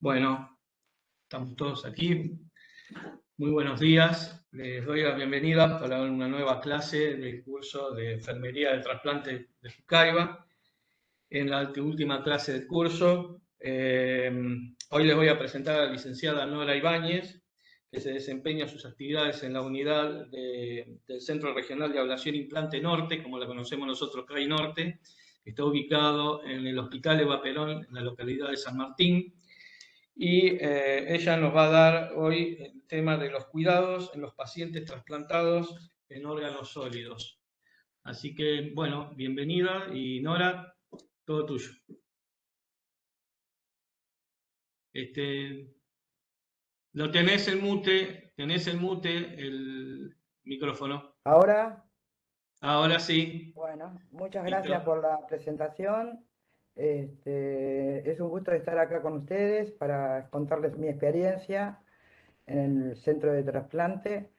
Bueno, estamos todos aquí. Muy buenos días. Les doy la bienvenida para una nueva clase del curso de Enfermería de Trasplante de Fucaiva. En la última clase del curso, hoy les voy a presentar a la licenciada Nora Ibáñez, que se desempeña sus actividades en la unidad del Centro Regional de Ablación Implante Norte, como la conocemos nosotros, CRAI Norte, que está ubicado en el Hospital Eva Perón, en la localidad de San Martín. Y ella nos va a dar hoy el tema de los cuidados en los pacientes trasplantados en órganos sólidos. Así que, bueno, bienvenida y Nora, todo tuyo. Lo tenés el mute, el micrófono. Ahora, Ahora sí. bueno, muchas gracias Listo. por la presentación. Es un gusto estar acá con ustedes para contarles mi experiencia en el centro de trasplante,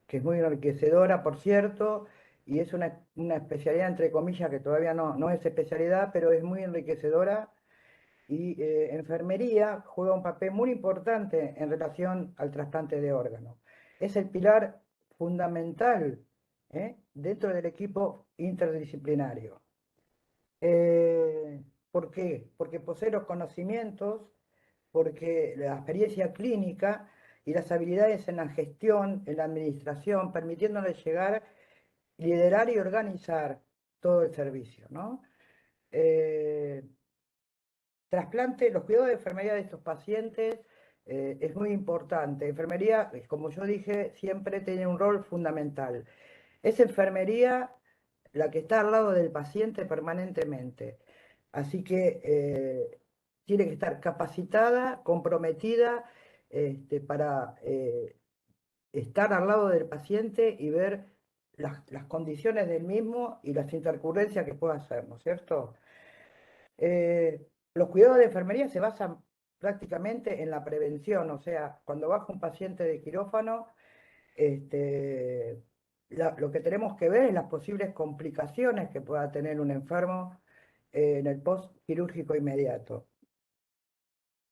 que es muy enriquecedora, por cierto, y es una especialidad, entre comillas, que todavía no es especialidad, pero es muy enriquecedora. Y enfermería juega un papel muy importante en relación al trasplante de órganos. Es el pilar fundamental dentro del equipo interdisciplinario. ¿Por qué? Porque posee los conocimientos, porque la experiencia clínica y las habilidades en la gestión, en la administración, permitiéndole llegar, liderar y organizar todo el servicio, ¿no? Trasplante, los cuidados de enfermería de estos pacientes es muy importante. Enfermería, como yo dije, siempre tiene un rol fundamental. Es enfermería la que está al lado del paciente permanentemente. Así que tiene que estar capacitada, comprometida para estar al lado del paciente y ver las condiciones del mismo y las intercurrencias que pueda hacer, ¿no es cierto? Los cuidados de enfermería se basan prácticamente en la prevención, o sea, cuando baja un paciente de quirófano, lo que tenemos que ver es las posibles complicaciones que pueda tener un enfermo en el post quirúrgico inmediato.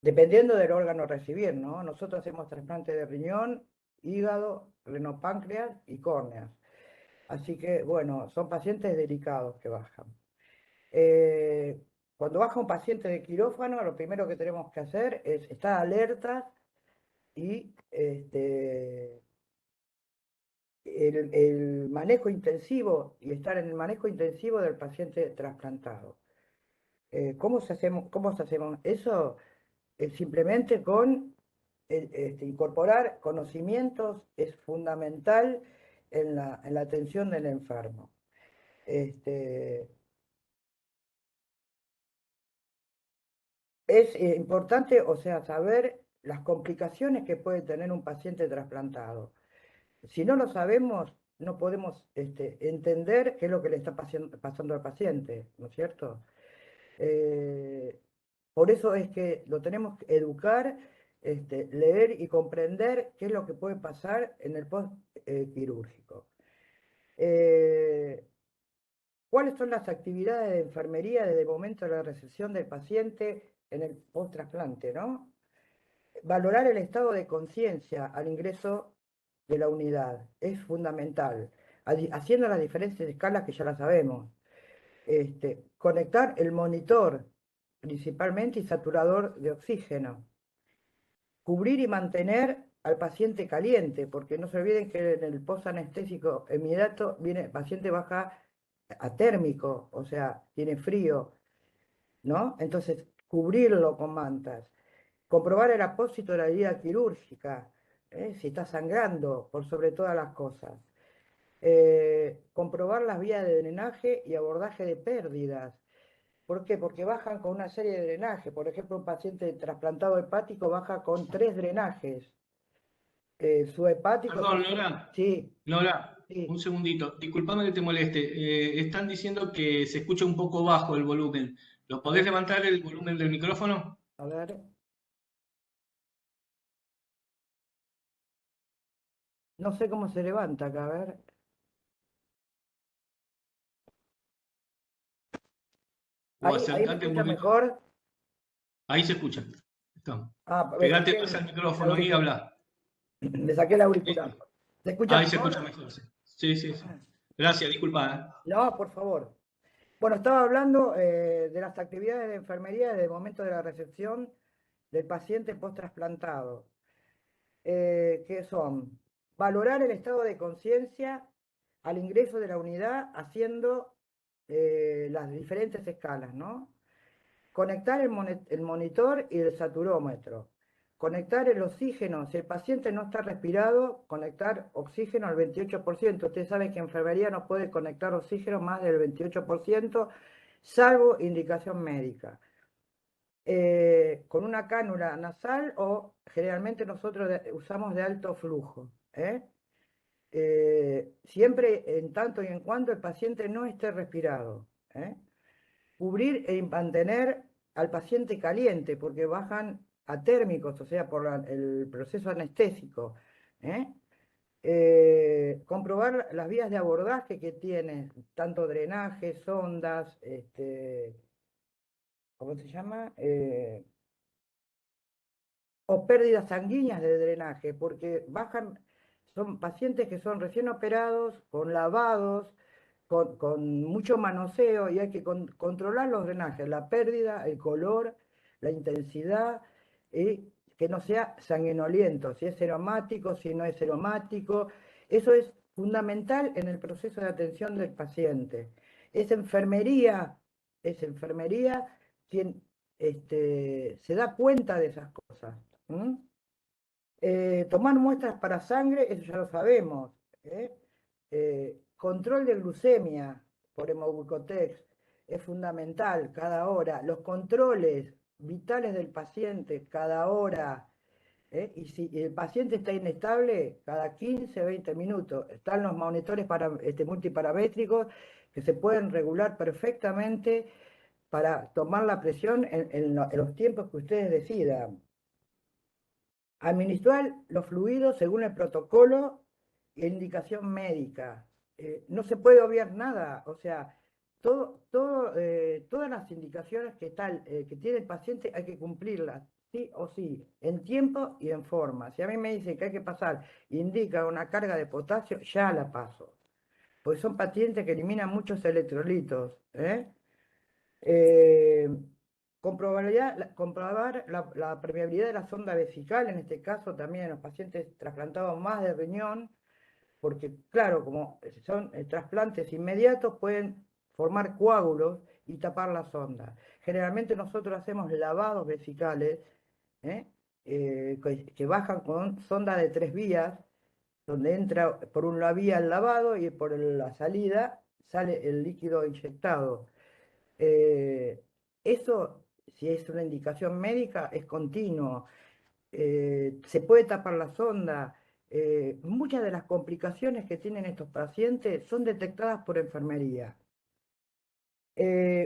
Dependiendo del órgano a recibir, ¿no? Nosotros hacemos trasplante de riñón, hígado, renopáncreas y córneas. Así que, bueno, son pacientes delicados que bajan. Eh, Cuando baja un paciente de quirófano, lo primero que tenemos que hacer es estar alertas y el manejo intensivo y estar en el manejo intensivo del paciente trasplantado. ¿Cómo se hacemos eso? Simplemente con incorporar conocimientos es fundamental en la atención del enfermo. Este, Es importante, o sea, saber las complicaciones que puede tener un paciente trasplantado. Si no lo sabemos, no podemos entender qué es lo que le está pasando al paciente, ¿no es cierto? Eh, por eso es que lo tenemos que educar, leer y comprender qué es lo que puede pasar en el post quirúrgico. ¿Cuáles son las actividades de enfermería desde el momento de la recepción del paciente en el post-trasplante, ¿no? Valorar el estado de conciencia al ingreso de la unidad es fundamental, haciendo las diferentes escalas que ya las sabemos. Conectar el monitor principalmente y saturador de oxígeno. Cubrir y mantener al paciente caliente, porque no se olviden que en el post-anestésico inmediato viene, el paciente baja atérmico, o sea, tiene frío, ¿no? Entonces, cubrirlo con mantas. Comprobar el apósito de la herida quirúrgica, si está sangrando, por sobre todas las cosas. Comprobar las vías de drenaje y abordaje de pérdidas. ¿Por qué? Porque bajan con una serie de drenajes. Por ejemplo, un paciente trasplantado hepático baja con 3 drenajes. Su hepático Perdón, tiene... Nora. Sí, Nora, un sí. segundito. Disculpame que te moleste. Están diciendo que se escucha un poco bajo el volumen. ¿Lo A podés ver, levantar el volumen del micrófono? a ver. No sé cómo se levanta acá, a ver. O Ahí me acércate un escucha poquito. mejor. Ahí se escucha. Está. Me Pegate saqué más al el micrófono y auricular. habla. Me saqué el Sí, auricular. sí. ¿Se escucha Ahí se mejor? escucha mejor, sí. Sí, sí, sí. Gracias, disculpa. No, por favor. Bueno, estaba hablando de las actividades de enfermería desde el momento de la recepción del paciente post-trasplantado, que son valorar el estado de conciencia al ingreso de la unidad haciendo las diferentes escalas, ¿no? Conectar el monitor y el saturómetro. Conectar el oxígeno. Si el paciente no está respirado, conectar oxígeno al 28%. Ustedes saben que en enfermería no puede conectar oxígeno más del 28%, salvo indicación médica. Con una cánula nasal o generalmente nosotros usamos de alto flujo. Siempre en tanto y en cuanto el paciente no esté respirado. Cubrir e mantener al paciente caliente, porque bajan atérmicos, o sea, por el proceso anestésico. ¿eh? Comprobar las vías de abordaje que tiene, tanto drenaje, sondas, ¿cómo se llama? O pérdidas sanguíneas de drenaje, porque bajan, son pacientes que son recién operados, con lavados, con mucho manoseo y hay que controlar los drenajes, la pérdida, el color, la intensidad, y que no sea sanguinoliento, si es aromático, si no es aromático. Eso es fundamental en el proceso de atención del paciente. Es enfermería quien se da cuenta de esas cosas. Tomar muestras para sangre, eso ya lo sabemos. Control de glucemia por hemobucotex es fundamental cada hora. Los controles vitales del paciente cada hora. Y si el paciente está inestable, cada 15, 20 minutos. Están los monitores multiparamétricos que se pueden regular perfectamente para tomar la presión en los tiempos que ustedes decidan. Administrar los fluidos según el protocolo e indicación médica. No se puede obviar nada, o sea, todas las indicaciones que tiene el paciente hay que cumplirlas, sí o sí, en tiempo y en forma. Si a mí me dicen que hay que pasar, indica una carga de potasio, ya la paso. Pues son pacientes que eliminan muchos electrolitos. Eh, comprobar la permeabilidad de la sonda vesical, en este caso también en los pacientes trasplantados más de riñón, porque claro, como son trasplantes inmediatos, pueden formar coágulos y tapar la sonda. Generalmente nosotros hacemos lavados vesicales, ¿eh? Que bajan con sonda de 3 vías, donde entra por una vía el lavado y por la salida sale el líquido inyectado. Eso, si es una indicación médica, es continuo. Se puede tapar la sonda. Muchas de las complicaciones que tienen estos pacientes son detectadas por enfermería.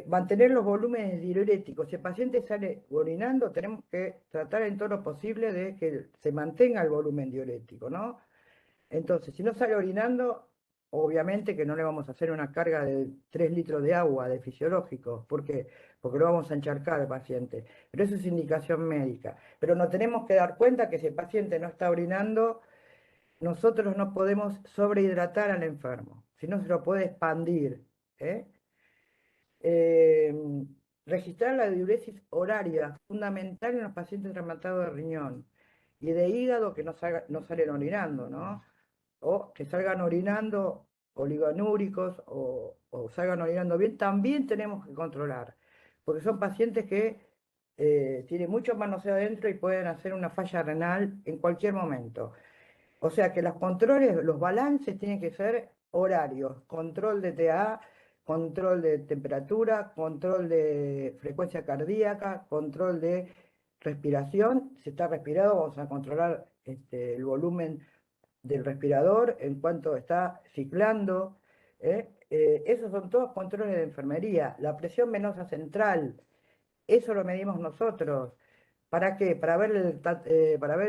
Mantener los volúmenes diuréticos. Si el paciente sale orinando, tenemos que tratar en todo lo posible de que se mantenga el volumen diurético, ¿no? Entonces, si no sale orinando, obviamente que no le vamos a hacer una carga de 3 litros de agua de fisiológico. ¿Por qué? Porque lo vamos a encharcar al paciente. Pero eso es indicación médica. Pero nos tenemos que dar cuenta que si el paciente no está orinando, nosotros no podemos sobrehidratar al enfermo, si no se lo puede expandir. ¿eh? Eh, Registrar la diuresis horaria, fundamental en los pacientes trasplantados de riñón y de hígado que no salen orinando, ¿no? O que salgan orinando oligonúricos o salgan orinando bien, también tenemos que controlar, porque son pacientes que tienen mucho manoseo adentro y pueden hacer una falla renal en cualquier momento. O sea que los controles, los balances tienen que ser horarios, control de TA, control de temperatura, control de frecuencia cardíaca, control de respiración. Si está respirado, vamos a controlar el volumen del respirador en cuanto está ciclando. Esos son todos controles de enfermería. La presión venosa central, eso lo medimos nosotros. ¿Para qué? Para ver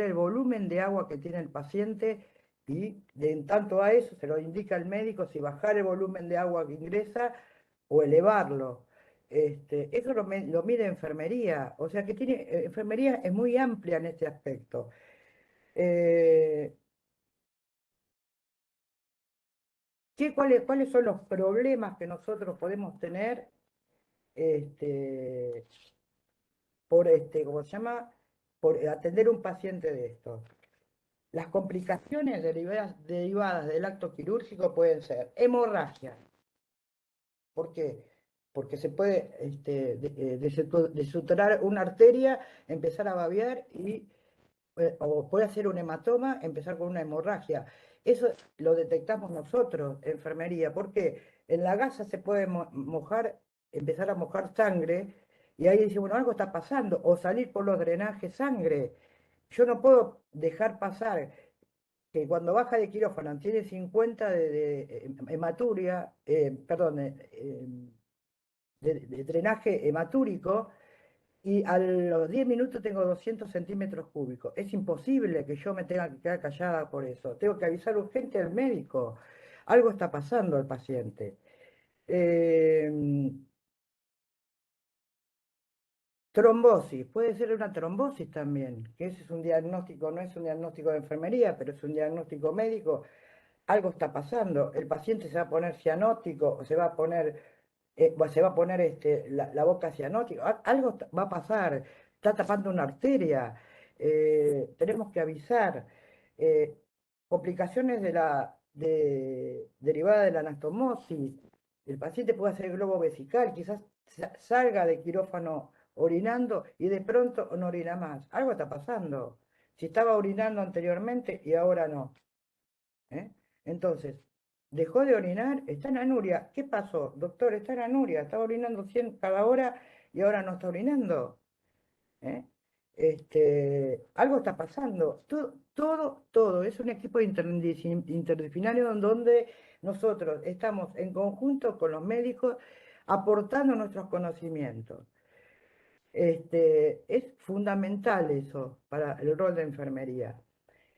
el volumen de agua que tiene el paciente y en tanto a eso se lo indica el médico si bajar el volumen de agua que ingresa o elevarlo. Eso lo mide enfermería, o sea que enfermería es muy amplia en este aspecto. Eh, ¿Cuáles son los problemas que nosotros podemos tener este, ¿cómo se llama? Por atender un paciente de estos? Las complicaciones derivadas del acto quirúrgico pueden ser hemorragia. ¿Por qué? Porque se puede desuturar una arteria, empezar a babear o puede hacer un hematoma, empezar con una hemorragia. Eso lo detectamos nosotros, enfermería. ¿Por qué? En la gasa se puede mojar, empezar a mojar sangre, y ahí dice, bueno, algo está pasando, o salir por los drenajes sangre. Yo no puedo dejar pasar que cuando baja de quirófano tiene 50 de hematuria, perdón, de drenaje hematúrico, y a los 10 minutos tengo 200 centímetros cúbicos. Es imposible que yo me tenga que quedar callada por eso. Tengo que avisar urgente al médico. Algo está pasando al paciente. Eh, Trombosis, puede ser una trombosis también, que ese es un diagnóstico, no es un diagnóstico de enfermería, pero es un diagnóstico médico. Algo está pasando. El paciente se va a poner cianótico, se va a poner la boca cianótica, algo va a pasar, está tapando una arteria, tenemos que avisar. Eh, Complicaciones derivadas de la anastomosis, el paciente puede hacer globo vesical, quizás salga de quirófano orinando y de pronto no orina más. Algo está pasando. Si estaba orinando anteriormente y ahora no. ¿Eh? Entonces, dejó de orinar, está en anuria. ¿Qué pasó? Doctor, está en anuria, estaba orinando 100 cada hora y ahora no está orinando. ¿Eh? Algo está pasando. Todo. Es un equipo interdisciplinario en donde nosotros estamos en conjunto con los médicos aportando nuestros conocimientos. Es fundamental eso para el rol de enfermería.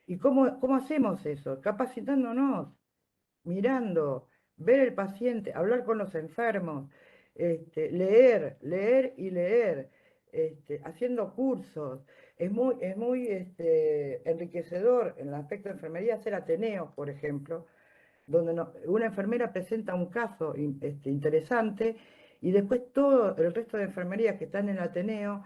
¿Y cómo hacemos eso? Capacitándonos, mirando, ver el paciente, hablar con los enfermos, leer y leer, haciendo cursos. Es muy enriquecedor en el aspecto de enfermería hacer ateneos, por ejemplo, donde una enfermera presenta un caso interesante y después todo el resto de enfermerías que están en el ateneo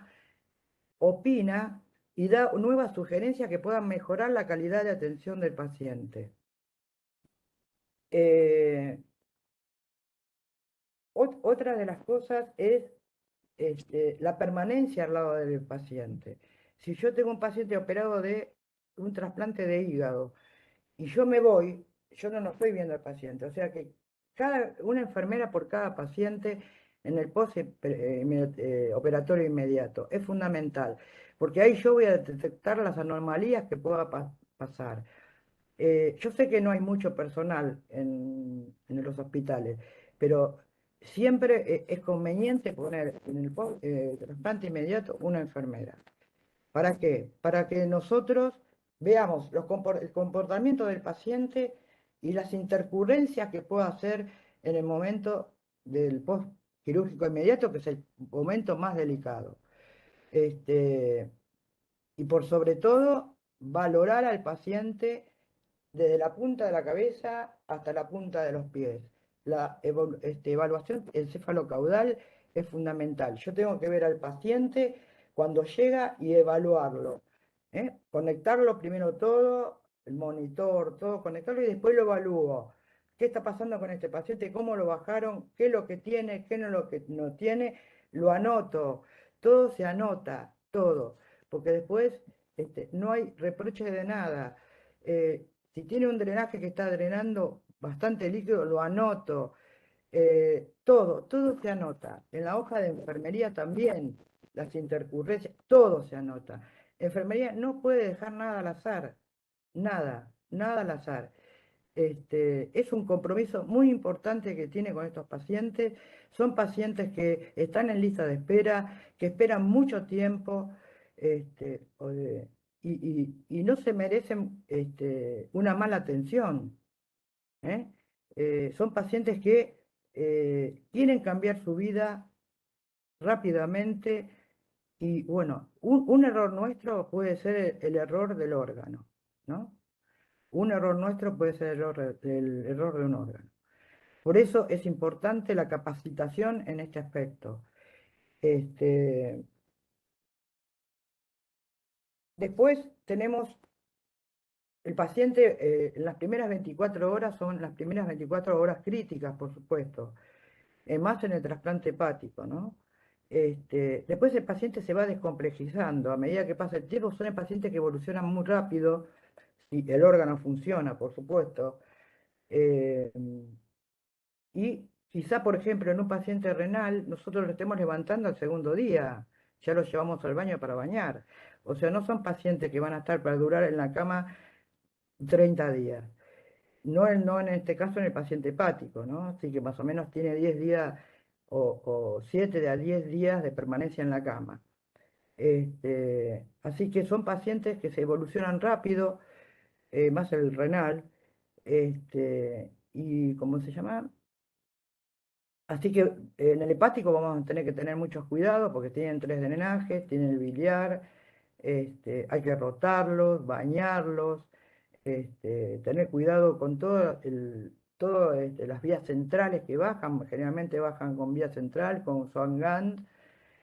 opina y da nuevas sugerencias que puedan mejorar la calidad de atención del paciente. Eh, Otra de las cosas es la permanencia al lado del paciente. Si yo tengo un paciente operado de un trasplante de hígado y yo me voy, yo no estoy viendo al paciente. O sea que una enfermera por cada paciente en el operatorio inmediato es fundamental, porque ahí yo voy a detectar las anomalías que pueda pasar. Yo sé que no hay mucho personal en los hospitales, pero siempre es conveniente poner en el trasplante inmediato una enfermera. ¿Para qué? Para que nosotros veamos el comportamiento del paciente y las intercurrencias que pueda hacer en el momento del post quirúrgico inmediato, que es el momento más delicado. Este, y por sobre todo, valorar al paciente desde la punta de la cabeza hasta la punta de los pies. La evaluación encefalocaudal es fundamental. Yo tengo que ver al paciente cuando llega y evaluarlo. Conectarlo primero todo, el monitor, todo, conectarlo y después lo evalúo. ¿Qué está pasando con este paciente? ¿Cómo lo bajaron? ¿Qué es lo que tiene? ¿Qué no es lo que no tiene? Lo anoto. Todo se anota, todo. Porque después no hay reproche de nada. Si tiene un drenaje que está drenando bastante líquido, lo anoto. Todo se anota. En la hoja de enfermería también, las intercurrencias, todo se anota. Enfermería no puede dejar nada al azar, nada al azar. Es un compromiso muy importante que tiene con estos pacientes. Son pacientes que están en lista de espera, que esperan mucho tiempo y no se merecen una mala atención. ¿Eh? Son pacientes que quieren cambiar su vida rápidamente. Y bueno, un error nuestro puede ser el error del órgano, ¿no? Un error nuestro puede ser el error de un órgano. Por eso es importante la capacitación en este aspecto. Este, después tenemos el paciente, en las primeras 24 horas son las primeras 24 horas críticas, por supuesto, más en el trasplante hepático, ¿no? Después el paciente se va descomplejizando a medida que pasa el tiempo. Son pacientes que evolucionan muy rápido, si el órgano funciona, por supuesto. eh, y quizá, por ejemplo, en un paciente renal, nosotros lo estemos levantando al segundo día, ya lo llevamos al baño para bañar. O sea, no son pacientes que van a estar para durar en la cama 30 días. No en este caso en el paciente hepático, ¿no? Así que más o menos tiene 10 días o 7 a 10 días de permanencia en la cama. Así que son pacientes que se evolucionan rápido, más el renal, y ¿cómo se llama? Así que en el hepático vamos a tener que tener muchos cuidados porque tienen 3 drenajes, tienen el biliar, hay que rotarlos, bañarlos, tener cuidado con las vías centrales que bajan. Generalmente bajan con vía central, con Swan-Ganz,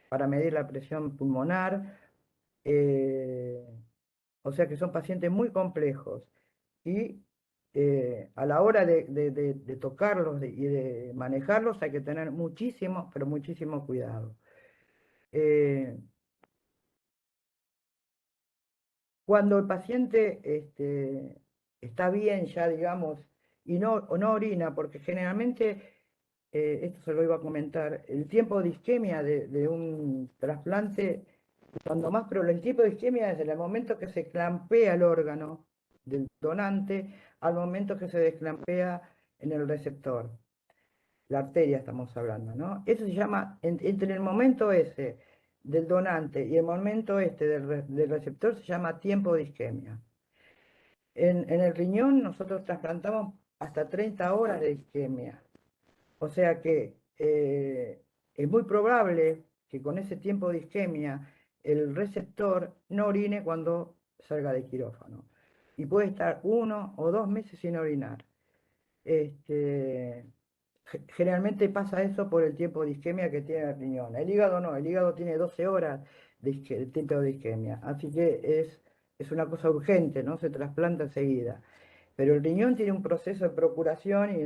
para medir la presión pulmonar. eh, o sea que son pacientes muy complejos. Y a la hora de tocarlos y de manejarlos hay que tener muchísimo, pero muchísimo cuidado. Eh, Cuando el paciente está bien ya, digamos, y o no orina, porque generalmente, esto se lo iba a comentar, el tiempo de isquemia de un trasplante, cuando más, pero el tiempo de isquemia desde el momento que se clampea el órgano del donante al momento que se desclampea en el receptor, la arteria estamos hablando, ¿no? Eso se llama, entre el momento ese del donante y el momento del receptor se llama tiempo de isquemia. En el riñón nosotros trasplantamos hasta 30 horas de isquemia. O sea que es muy probable que con ese tiempo de isquemia el receptor no orine cuando salga de quirófano. Y puede estar 1 o 2 meses sin orinar. Este, Generalmente pasa eso por el tiempo de isquemia que tiene el riñón. El hígado no, el hígado tiene 12 horas de tiempo de isquemia. Así que es una cosa urgente, ¿no? Se trasplanta enseguida. Pero el riñón tiene un proceso de procuración y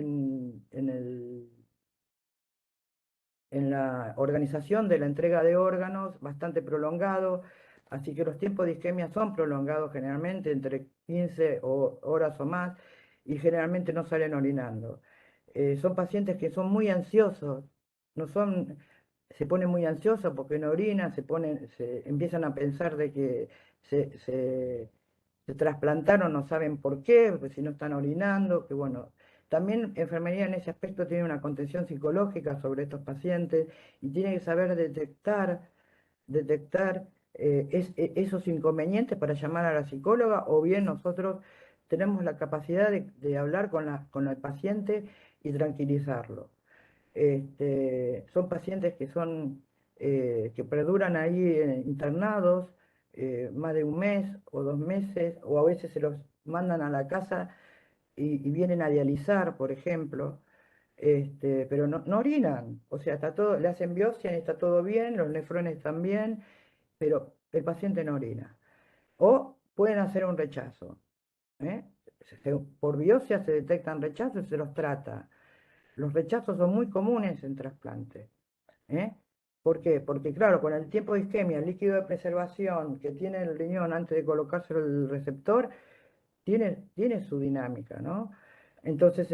en la organización de la entrega de órganos bastante prolongado, así que los tiempos de isquemia son prolongados generalmente entre 15 horas o más, y generalmente no salen orinando. Son pacientes que son muy ansiosos, no son, se ponen muy ansiosos porque no orinan, se empiezan a pensar de que se trasplantaron, no saben por qué, pues si no están orinando, que bueno. También enfermería en ese aspecto tiene una contención psicológica sobre estos pacientes y tiene que saber detectar esos inconvenientes para llamar a la psicóloga, o bien nosotros tenemos la capacidad de hablar con el paciente y tranquilizarlo. Son pacientes que perduran ahí internados más de un mes o 2 meses, o a veces se los mandan a la casa y vienen a dializar, por ejemplo, pero no orinan. O sea, está todo, le hacen biopsia y está todo bien, los nefrones están bien, pero el paciente no orina. O pueden hacer un rechazo. ¿eh? Por biopsia se detectan rechazos y se los trata. Los rechazos son muy comunes en trasplante. ¿eh? ¿Por qué? Porque claro, con el tiempo de isquemia, el líquido de preservación que tiene el riñón antes de colocarse el receptor, tiene su dinámica, ¿no? Entonces,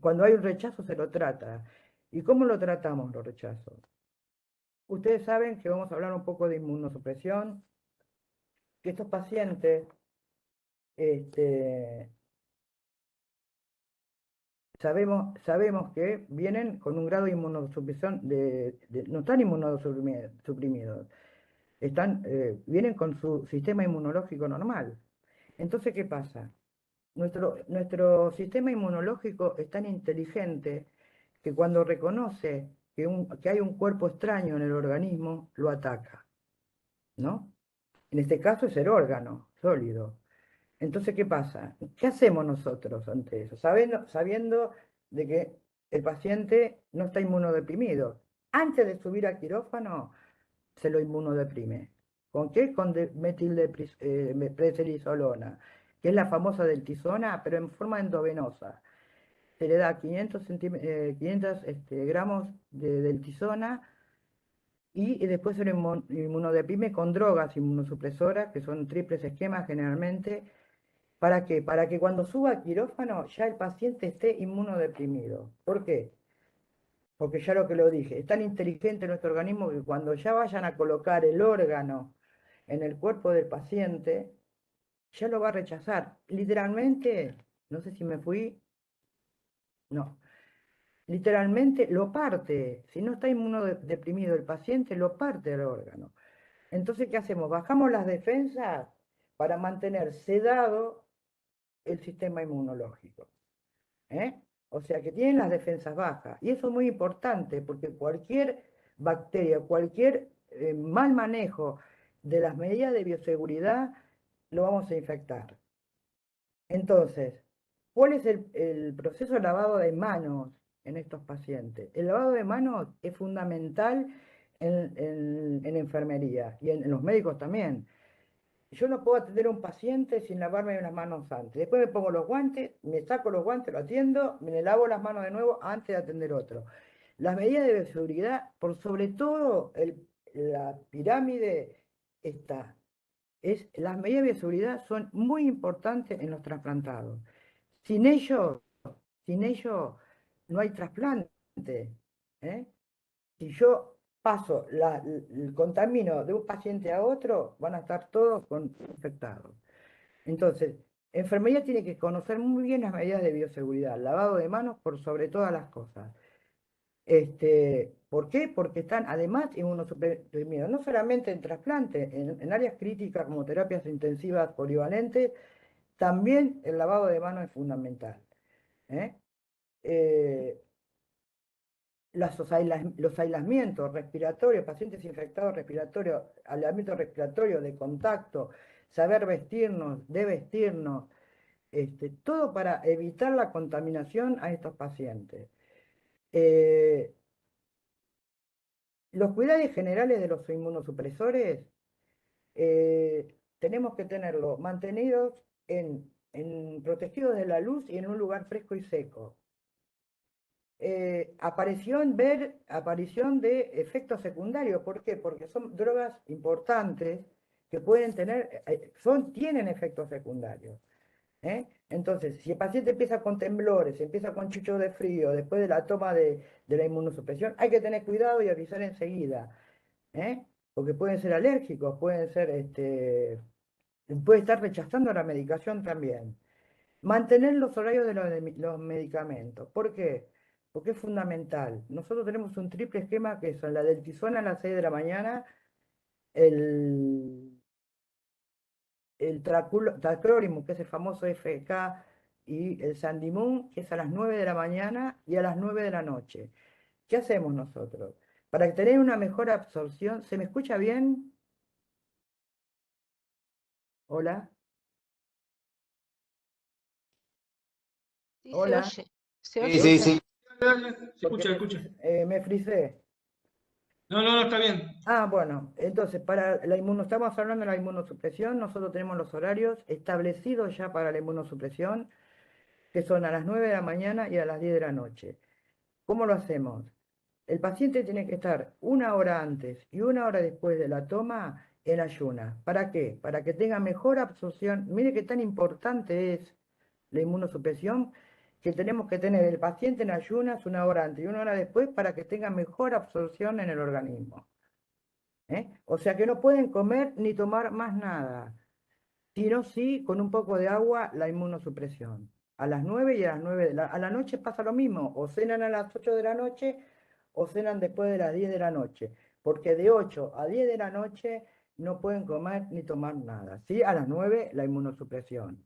cuando hay un rechazo se lo trata. ¿Y cómo lo tratamos los rechazos? Ustedes saben que vamos a hablar un poco de inmunosupresión, que estos pacientes, este, sabemos que vienen con un grado de inmunosupresión, no están inmunosuprimidos, vienen con su sistema inmunológico normal. Entonces, ¿qué pasa? Nuestro sistema inmunológico es tan inteligente que cuando reconoce que hay un cuerpo extraño en el organismo, lo ataca, ¿no? En este caso es el órgano sólido. Entonces, ¿qué pasa? ¿Qué hacemos nosotros ante eso? Sabiendo de que el paciente no está inmunodeprimido. Antes de subir al quirófano, se lo inmunodeprime. ¿Con qué? Con metilprednisolona, que es la famosa deltisona, pero en forma endovenosa. Se le da 500 gramos de deltisona y después se lo inmunodeprime con drogas inmunosupresoras, que son triples esquemas generalmente. ¿Para qué? Para que cuando suba al quirófano ya el paciente esté inmunodeprimido. ¿Por qué? Porque ya lo que lo dije, es tan inteligente nuestro organismo que cuando ya vayan a colocar el órgano en el cuerpo del paciente, ya lo va a rechazar. Literalmente, no sé si me fui, no, literalmente lo parte. Si no está inmunodeprimido el paciente, lo parte el órgano. Entonces, ¿qué hacemos? Bajamos las defensas para mantener sedado el sistema inmunológico. ¿Eh? O sea que tienen las defensas bajas. Y eso es muy importante porque cualquier bacteria, cualquier mal manejo de las medidas de bioseguridad, lo vamos a infectar. Entonces, ¿cuál es el proceso de lavado de manos en estos pacientes? El lavado de manos es fundamental en enfermería y en los médicos también. Yo no puedo atender a un paciente sin lavarme las manos antes. Después me pongo los guantes, me saco los guantes, lo atiendo, me lavo las manos de nuevo antes de atender otro. Las medidas de bioseguridad, por sobre todo la pirámide está. Las medidas de bioseguridad son muy importantes en los trasplantados. Sin ellos, sin ellos no hay trasplante. ¿Eh? Si yo paso el contamino de un paciente a otro, van a estar todos infectados. Entonces, enfermería tiene que conocer muy bien las medidas de bioseguridad, lavado de manos por sobre todas las cosas. ¿Por qué? Porque están además inmunosuprimidos, no solamente en trasplante, en áreas críticas como terapias intensivas polivalentes, también el lavado de manos es fundamental. ¿Eh? Eh, los aislamientos respiratorios, pacientes infectados respiratorios, aislamiento respiratorio de contacto, saber vestirnos, de vestirnos, todo para evitar la contaminación a estos pacientes. Los cuidados generales de los inmunosupresores tenemos que tenerlos mantenidos protegidos de la luz y en un lugar fresco y seco. Aparición de efectos secundarios. ¿Por qué? Porque son drogas importantes que pueden tener, tienen efectos secundarios. Entonces, si el paciente empieza con temblores, empieza con chuchos de frío, después de la toma de la inmunosupresión, hay que tener cuidado y avisar enseguida. Porque pueden ser alérgicos, puede estar rechazando la medicación también. Mantener los horarios de los medicamentos. ¿Por qué? Porque es fundamental. Nosotros tenemos un triple esquema que son la deltisona a las 6 de la mañana, el, el tacrolimus, que es el famoso FK, y el Sandimun, que es a las 9 de la mañana y a las 9 de la noche. ¿Qué hacemos nosotros? Para tener una mejor absorción, ¿se me escucha bien? Hola, Sí, se hola. oye. Se Sí, oye, sí, sí. sí. Dale, se Porque escucha, se escucha. me frisé. No, no, no, está bien. Ah, bueno, entonces estamos hablando de la inmunosupresión, nosotros tenemos los horarios establecidos ya para la inmunosupresión, que son a las 9 de la mañana y a las 10 de la noche. ¿Cómo lo hacemos? El paciente tiene que estar una hora antes y una hora después de la toma en ayunas. ¿Para qué? Para que tenga mejor absorción. Mire qué tan importante es la inmunosupresión, que tenemos que tener el paciente en ayunas una hora antes y una hora después para que tenga mejor absorción en el organismo. O sea que no pueden comer ni tomar más nada, sino sí con un poco de agua la inmunosupresión. A las 9 y a las 9 a la noche pasa lo mismo, o cenan a las 8 de la noche o cenan después de las 10 de la noche, porque de 8 a 10 de la noche no pueden comer ni tomar nada, ¿sí? A las 9 la inmunosupresión.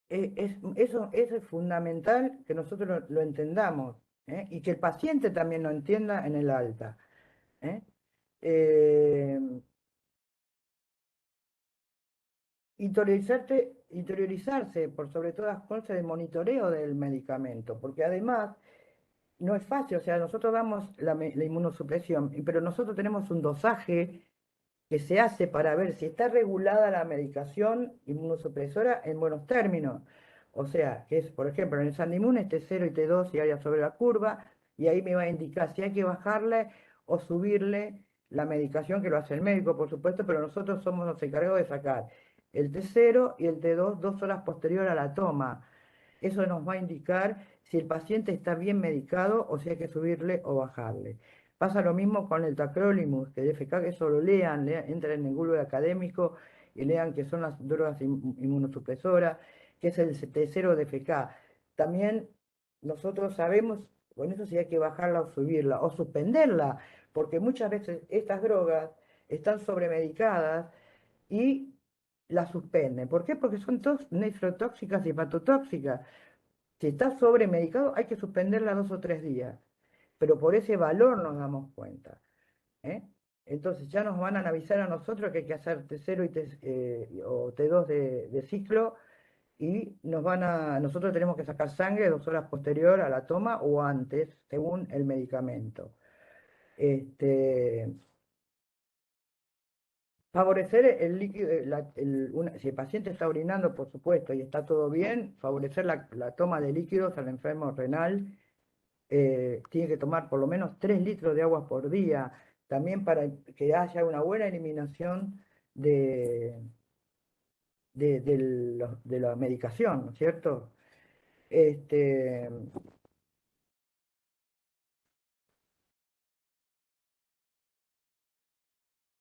eso es fundamental que nosotros lo entendamos, ¿eh? Y que el paciente también lo entienda en el alta, ¿eh? Eh, interiorizarse por sobre todas las cosas del monitoreo del medicamento, porque además no es fácil, o sea, nosotros damos la inmunosupresión, pero nosotros tenemos un dosaje que se hace para ver si está regulada la medicación inmunosupresora en buenos términos. O sea, que es, por ejemplo, en el Sandimun es T0 y T2 y haya sobre la curva, y ahí me va a indicar si hay que bajarle o subirle la medicación, que lo hace el médico, por supuesto, pero nosotros somos los encargados de sacar el T0 y el T2 2 horas posterior a la toma. Eso nos va a indicar si el paciente está bien medicado o si hay que subirle o bajarle. Pasa lo mismo con el tacrolimus, que DFK, que eso lo lean, entren en el Google académico y lean que son las drogas inmunosupresoras, que es el T0 DFK. También nosotros sabemos con eso si hay que bajarla o subirla o suspenderla, porque muchas veces estas drogas están sobremedicadas y la suspenden. ¿Por qué? Porque son nefrotóxicas y hepatotóxicas. Si está sobremedicado, hay que suspenderla 2 o 3 días, pero por ese valor nos damos cuenta, ¿eh? Entonces ya nos van a avisar a nosotros que hay que hacer T0 o T2 de ciclo y nosotros tenemos que sacar sangre 2 horas posterior a la toma o antes, según el medicamento. Favorecer el líquido, si el paciente está orinando, por supuesto, y está todo bien, favorecer la toma de líquidos al enfermo renal. Tiene que tomar por lo menos 3 litros de agua por día, también para que haya una buena eliminación de la medicación, ¿no es cierto? Este,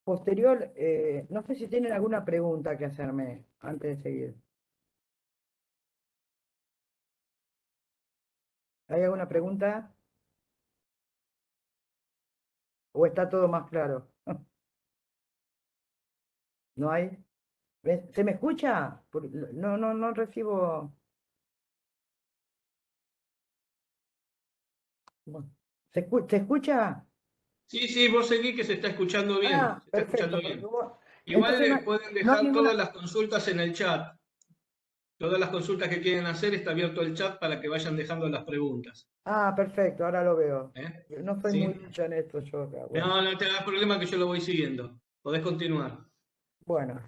posterior, no sé si tienen alguna pregunta que hacerme antes de seguir. ¿Hay alguna pregunta? ¿O está todo más claro? ¿No hay? ¿Se me escucha? No recibo. Bueno, ¿se escucha? Sí, sí, vos seguí que se está escuchando bien, Ah, se está escuchando perfecto, porque bien. entonces Igual pueden no hay dejar todas ninguna. las consultas en el chat. Todas las consultas que quieren hacer, está abierto el chat para que vayan dejando las preguntas. Ah, perfecto, ahora lo veo. ¿Eh? No soy muy ¿Sí? ducha en esto yo acá. Bueno, No, no te hagas problema que yo lo voy siguiendo. Podés continuar. bueno.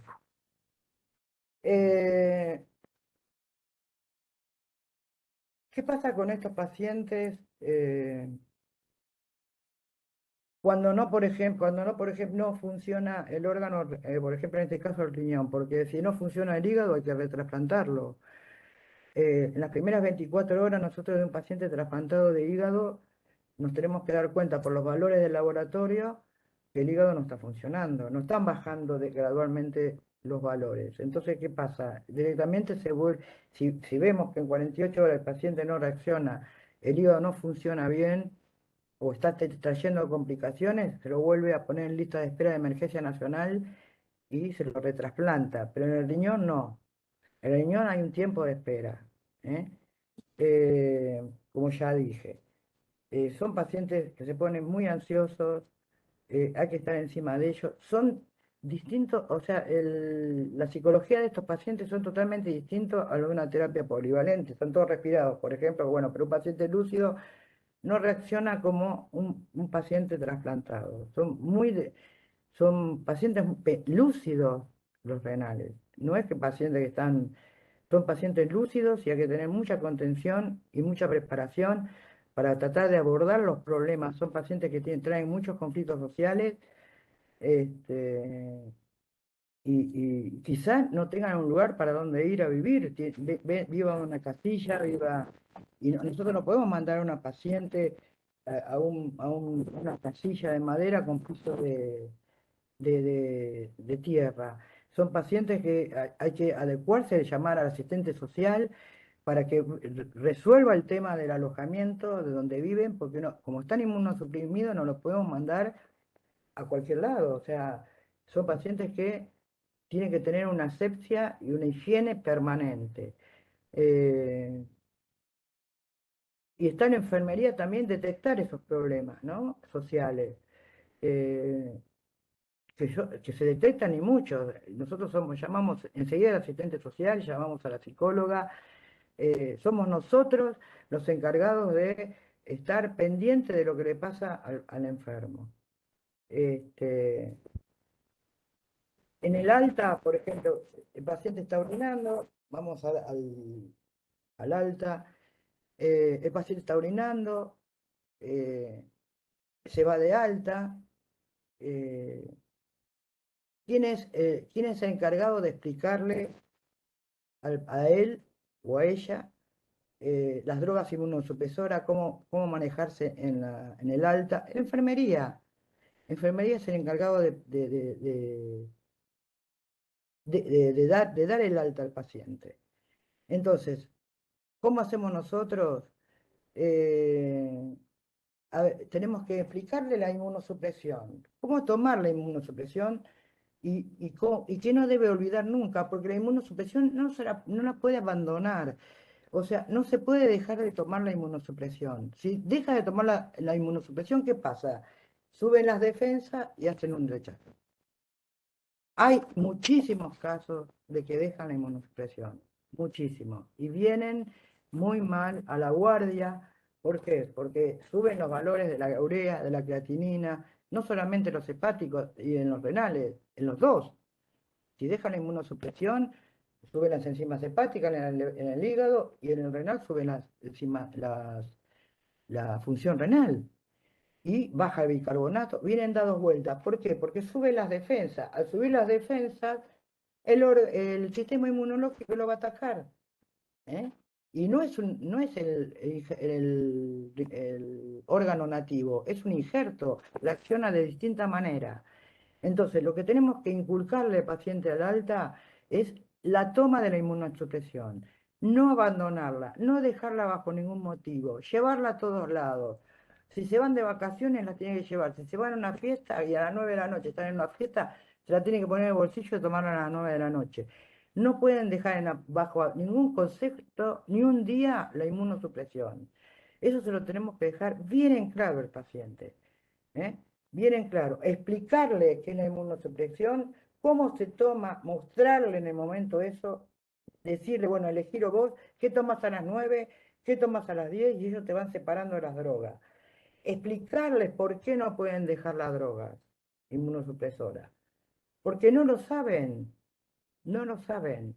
Eh, ¿Qué pasa con estos pacientes cuando no, por ejemplo, no funciona el órgano, por ejemplo, en este caso el riñón? Porque si no funciona el hígado hay que retrasplantarlo. En las primeras 24 horas nosotros de un paciente trasplantado de hígado nos tenemos que dar cuenta por los valores del laboratorio que el hígado no está funcionando, no están bajando gradualmente los valores. Entonces, ¿qué pasa? Directamente si vemos que en 48 horas el paciente no reacciona, el hígado no funciona bien o está trayendo complicaciones, se lo vuelve a poner en lista de espera de emergencia nacional y se lo retrasplanta. Pero en el riñón no. En el riñón hay un tiempo de espera, ¿eh? Como ya dije. Son pacientes que se ponen muy ansiosos, hay que estar encima de ellos. Son distintos, o sea, la psicología de estos pacientes son totalmente distintos a lo de una terapia polivalente. Están todos respirados, por ejemplo, bueno, pero un paciente lúcido no reacciona como un paciente trasplantado. Son pacientes lúcidos los renales. No es que pacientes que son pacientes lúcidos y hay que tener mucha contención y mucha preparación para tratar de abordar los problemas. Son pacientes que traen muchos conflictos sociales, este, y quizás no tengan un lugar para donde ir a vivir, viva en una casilla, y nosotros no podemos mandar a una paciente una casilla de madera con piso de tierra. Son pacientes que hay que adecuarse, llamar al asistente social para que resuelva el tema del alojamiento de donde viven, porque como están inmunosuprimidos no los podemos mandar a cualquier lado. O sea, son pacientes que tienen que tener una asepsia y una higiene permanente. Eh, y está en enfermería también detectar esos problemas, ¿no? Sociales. eh, que se detectan y muchos. Nosotros llamamos enseguida al asistente social, llamamos a la psicóloga, somos nosotros los encargados de estar pendientes de lo que le pasa al enfermo. Este, en el alta, por ejemplo, el paciente está orinando, vamos al alta, el paciente está orinando, se va de alta. ¿Quién es el encargado de explicarle a él o a ella las drogas inmunosupresoras, cómo manejarse en el alta? En enfermería. Enfermería es el encargado de dar el alta al paciente. Entonces, ¿cómo hacemos nosotros? A ver, tenemos que explicarle la inmunosupresión, cómo tomar la inmunosupresión y que no debe olvidar nunca, porque la inmunosupresión no la puede abandonar. O sea, no se puede dejar de tomar la inmunosupresión. Si deja de tomar la inmunosupresión, ¿qué pasa? Suben las defensas y hacen un rechazo. Hay muchísimos casos de que dejan la inmunosupresión, muchísimos, y vienen muy mal a la guardia. ¿Por qué? Porque suben los valores de la urea, de la creatinina, no solamente en los hepáticos y en los renales, en los dos. Si dejan la inmunosupresión, suben las enzimas hepáticas en el hígado y en el renal suben la función renal y baja el bicarbonato, vienen dados vueltas. ¿Por qué? Porque suben las defensas. Al subir las defensas, el sistema inmunológico lo va a atacar. ¿Eh? Y no es el órgano nativo, es un injerto, reacciona de distinta manera. Entonces, lo que tenemos que inculcarle al paciente al alta es la toma de la inmunosupresión, no abandonarla, no dejarla bajo ningún motivo, llevarla a todos lados. Si se van de vacaciones, la tienen que llevar. Si se van a una fiesta y a las 9 de la noche están en una fiesta, se la tienen que poner en el bolsillo y tomarla a las 9 de la noche. No pueden dejar bajo ningún concepto, ni un día, la inmunosupresión. Eso se lo tenemos que dejar bien en claro al paciente. ¿Eh? Bien en claro, explicarle qué es la inmunosupresión, cómo se toma, mostrarle en el momento eso, decirle, bueno, elegilo vos, qué tomas a las 9, qué tomas a las 10 y ellos te van separando de las drogas. Explicarles por qué no pueden dejar las drogas inmunosupresoras, porque no lo saben, no lo saben.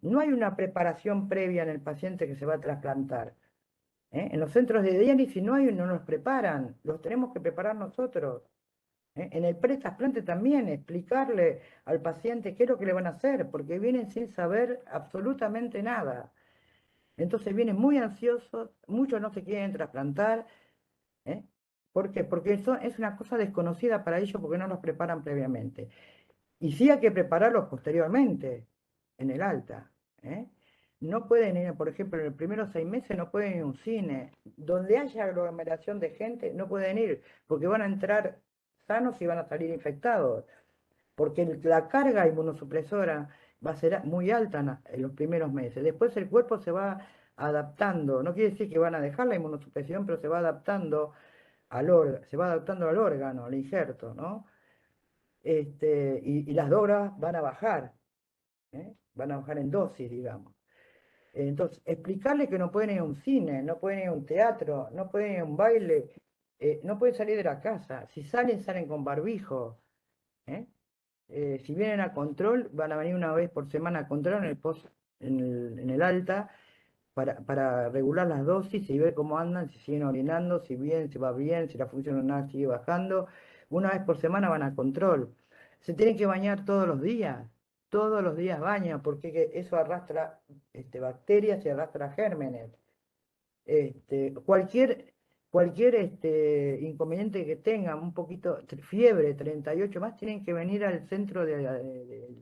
No hay una preparación previa en el paciente que se va a trasplantar. En los centros de diálisis no nos preparan, los tenemos que preparar nosotros. En el pretrasplante también explicarle al paciente qué es lo que le van a hacer, porque vienen sin saber absolutamente nada. Entonces vienen muy ansiosos, muchos no se quieren trasplantar. ¿Eh? ¿Por qué? Porque eso es una cosa desconocida para ellos porque no los preparan previamente. Y sí hay que prepararlos posteriormente, en el alta. ¿Eh? No pueden ir, por ejemplo, en los primeros 6 meses no pueden ir a un cine. Donde haya aglomeración de gente, no pueden ir, porque van a entrar sanos y van a salir infectados. Porque la carga inmunosupresora va a ser muy alta en los primeros meses. Después el cuerpo se va adaptando. No quiere decir que van a dejar la inmunosupresión, pero se va adaptando al órgano, al injerto, ¿no? Y las drogas van a bajar, van a bajar en dosis, digamos. Entonces, explicarle que no pueden ir a un cine, no pueden ir a un teatro, no pueden ir a un baile, no pueden salir de la casa. Si salen, salen con barbijo. ¿Eh? Si vienen a control, van a venir una vez por semana a control en el alta para regular las dosis y ver cómo andan, si siguen orinando, si bien, si va bien, si la función renal sigue bajando. Una vez por semana van a control. Se tienen que bañar todos los días bañan, porque eso arrastra bacterias y arrastra gérmenes. Cualquier inconveniente que tengan, un poquito fiebre, 38 más, tienen que venir al centro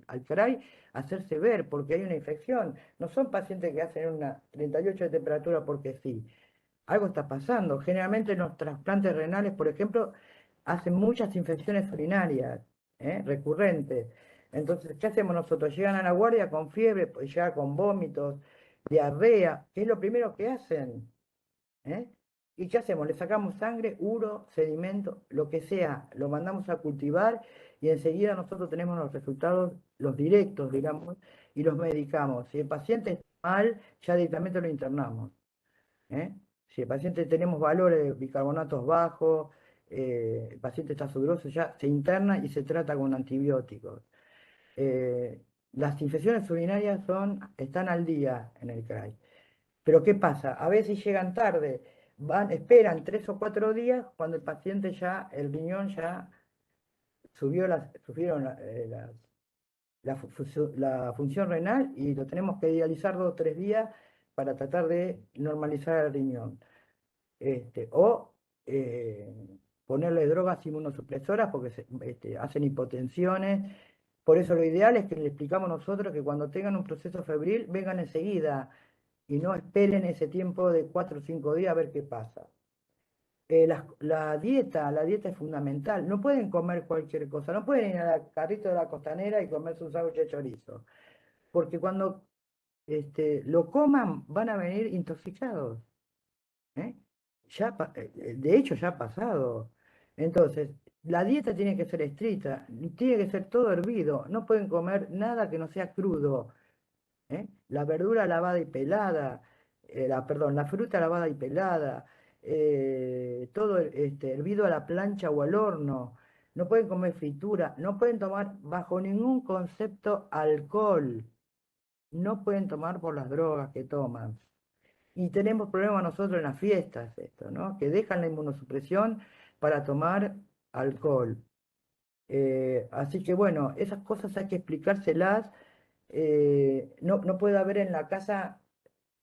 al CRAI a hacerse ver porque hay una infección. No son pacientes que hacen una 38 de temperatura porque sí. Algo está pasando. Generalmente en los trasplantes renales, por ejemplo, hacen muchas infecciones urinarias, recurrentes. Entonces, ¿qué hacemos nosotros? Llegan a la guardia con fiebre, pues llegan con vómitos, diarrea, ¿qué es lo primero que hacen? ¿Eh? ¿Y qué hacemos? Le sacamos sangre, uro, sedimento, lo que sea, lo mandamos a cultivar y enseguida nosotros tenemos los resultados, los directos, digamos, y los medicamos. Si el paciente está mal, ya directamente lo internamos. ¿Eh? Si el paciente tenemos valores de bicarbonatos bajos, el paciente está sudoroso, ya se interna y se trata con antibióticos. Las infecciones urinarias están al día en el CRAI. Pero ¿qué pasa? A veces llegan tarde, esperan 3 o 4 días cuando el paciente ya, el riñón ya sufrieron la función renal y lo tenemos que dializar 2 o 3 días para tratar de normalizar el riñón. O ponerle drogas inmunosupresoras porque hacen hipotensiones. Por eso lo ideal es que le explicamos nosotros que cuando tengan un proceso febril vengan enseguida y no esperen ese tiempo de 4 o 5 días a ver qué pasa. La dieta es fundamental. No pueden comer cualquier cosa. No pueden ir al carrito de la costanera y comerse un sándwich de chorizo. Porque cuando lo coman van a venir intoxicados. ¿Eh? De hecho, ya ha pasado. Entonces, la dieta tiene que ser estricta. Tiene que ser todo hervido. No pueden comer nada que no sea crudo. La verdura lavada y pelada, perdón, la fruta lavada y pelada, todo hervido a la plancha o al horno. No pueden comer fritura, no pueden tomar bajo ningún concepto alcohol, no pueden tomar por las drogas que toman. Y tenemos problemas nosotros en las fiestas, esto, ¿no? Que dejan la inmunosupresión para tomar alcohol. Así que bueno, esas cosas hay que explicárselas. No puede haber en la casa,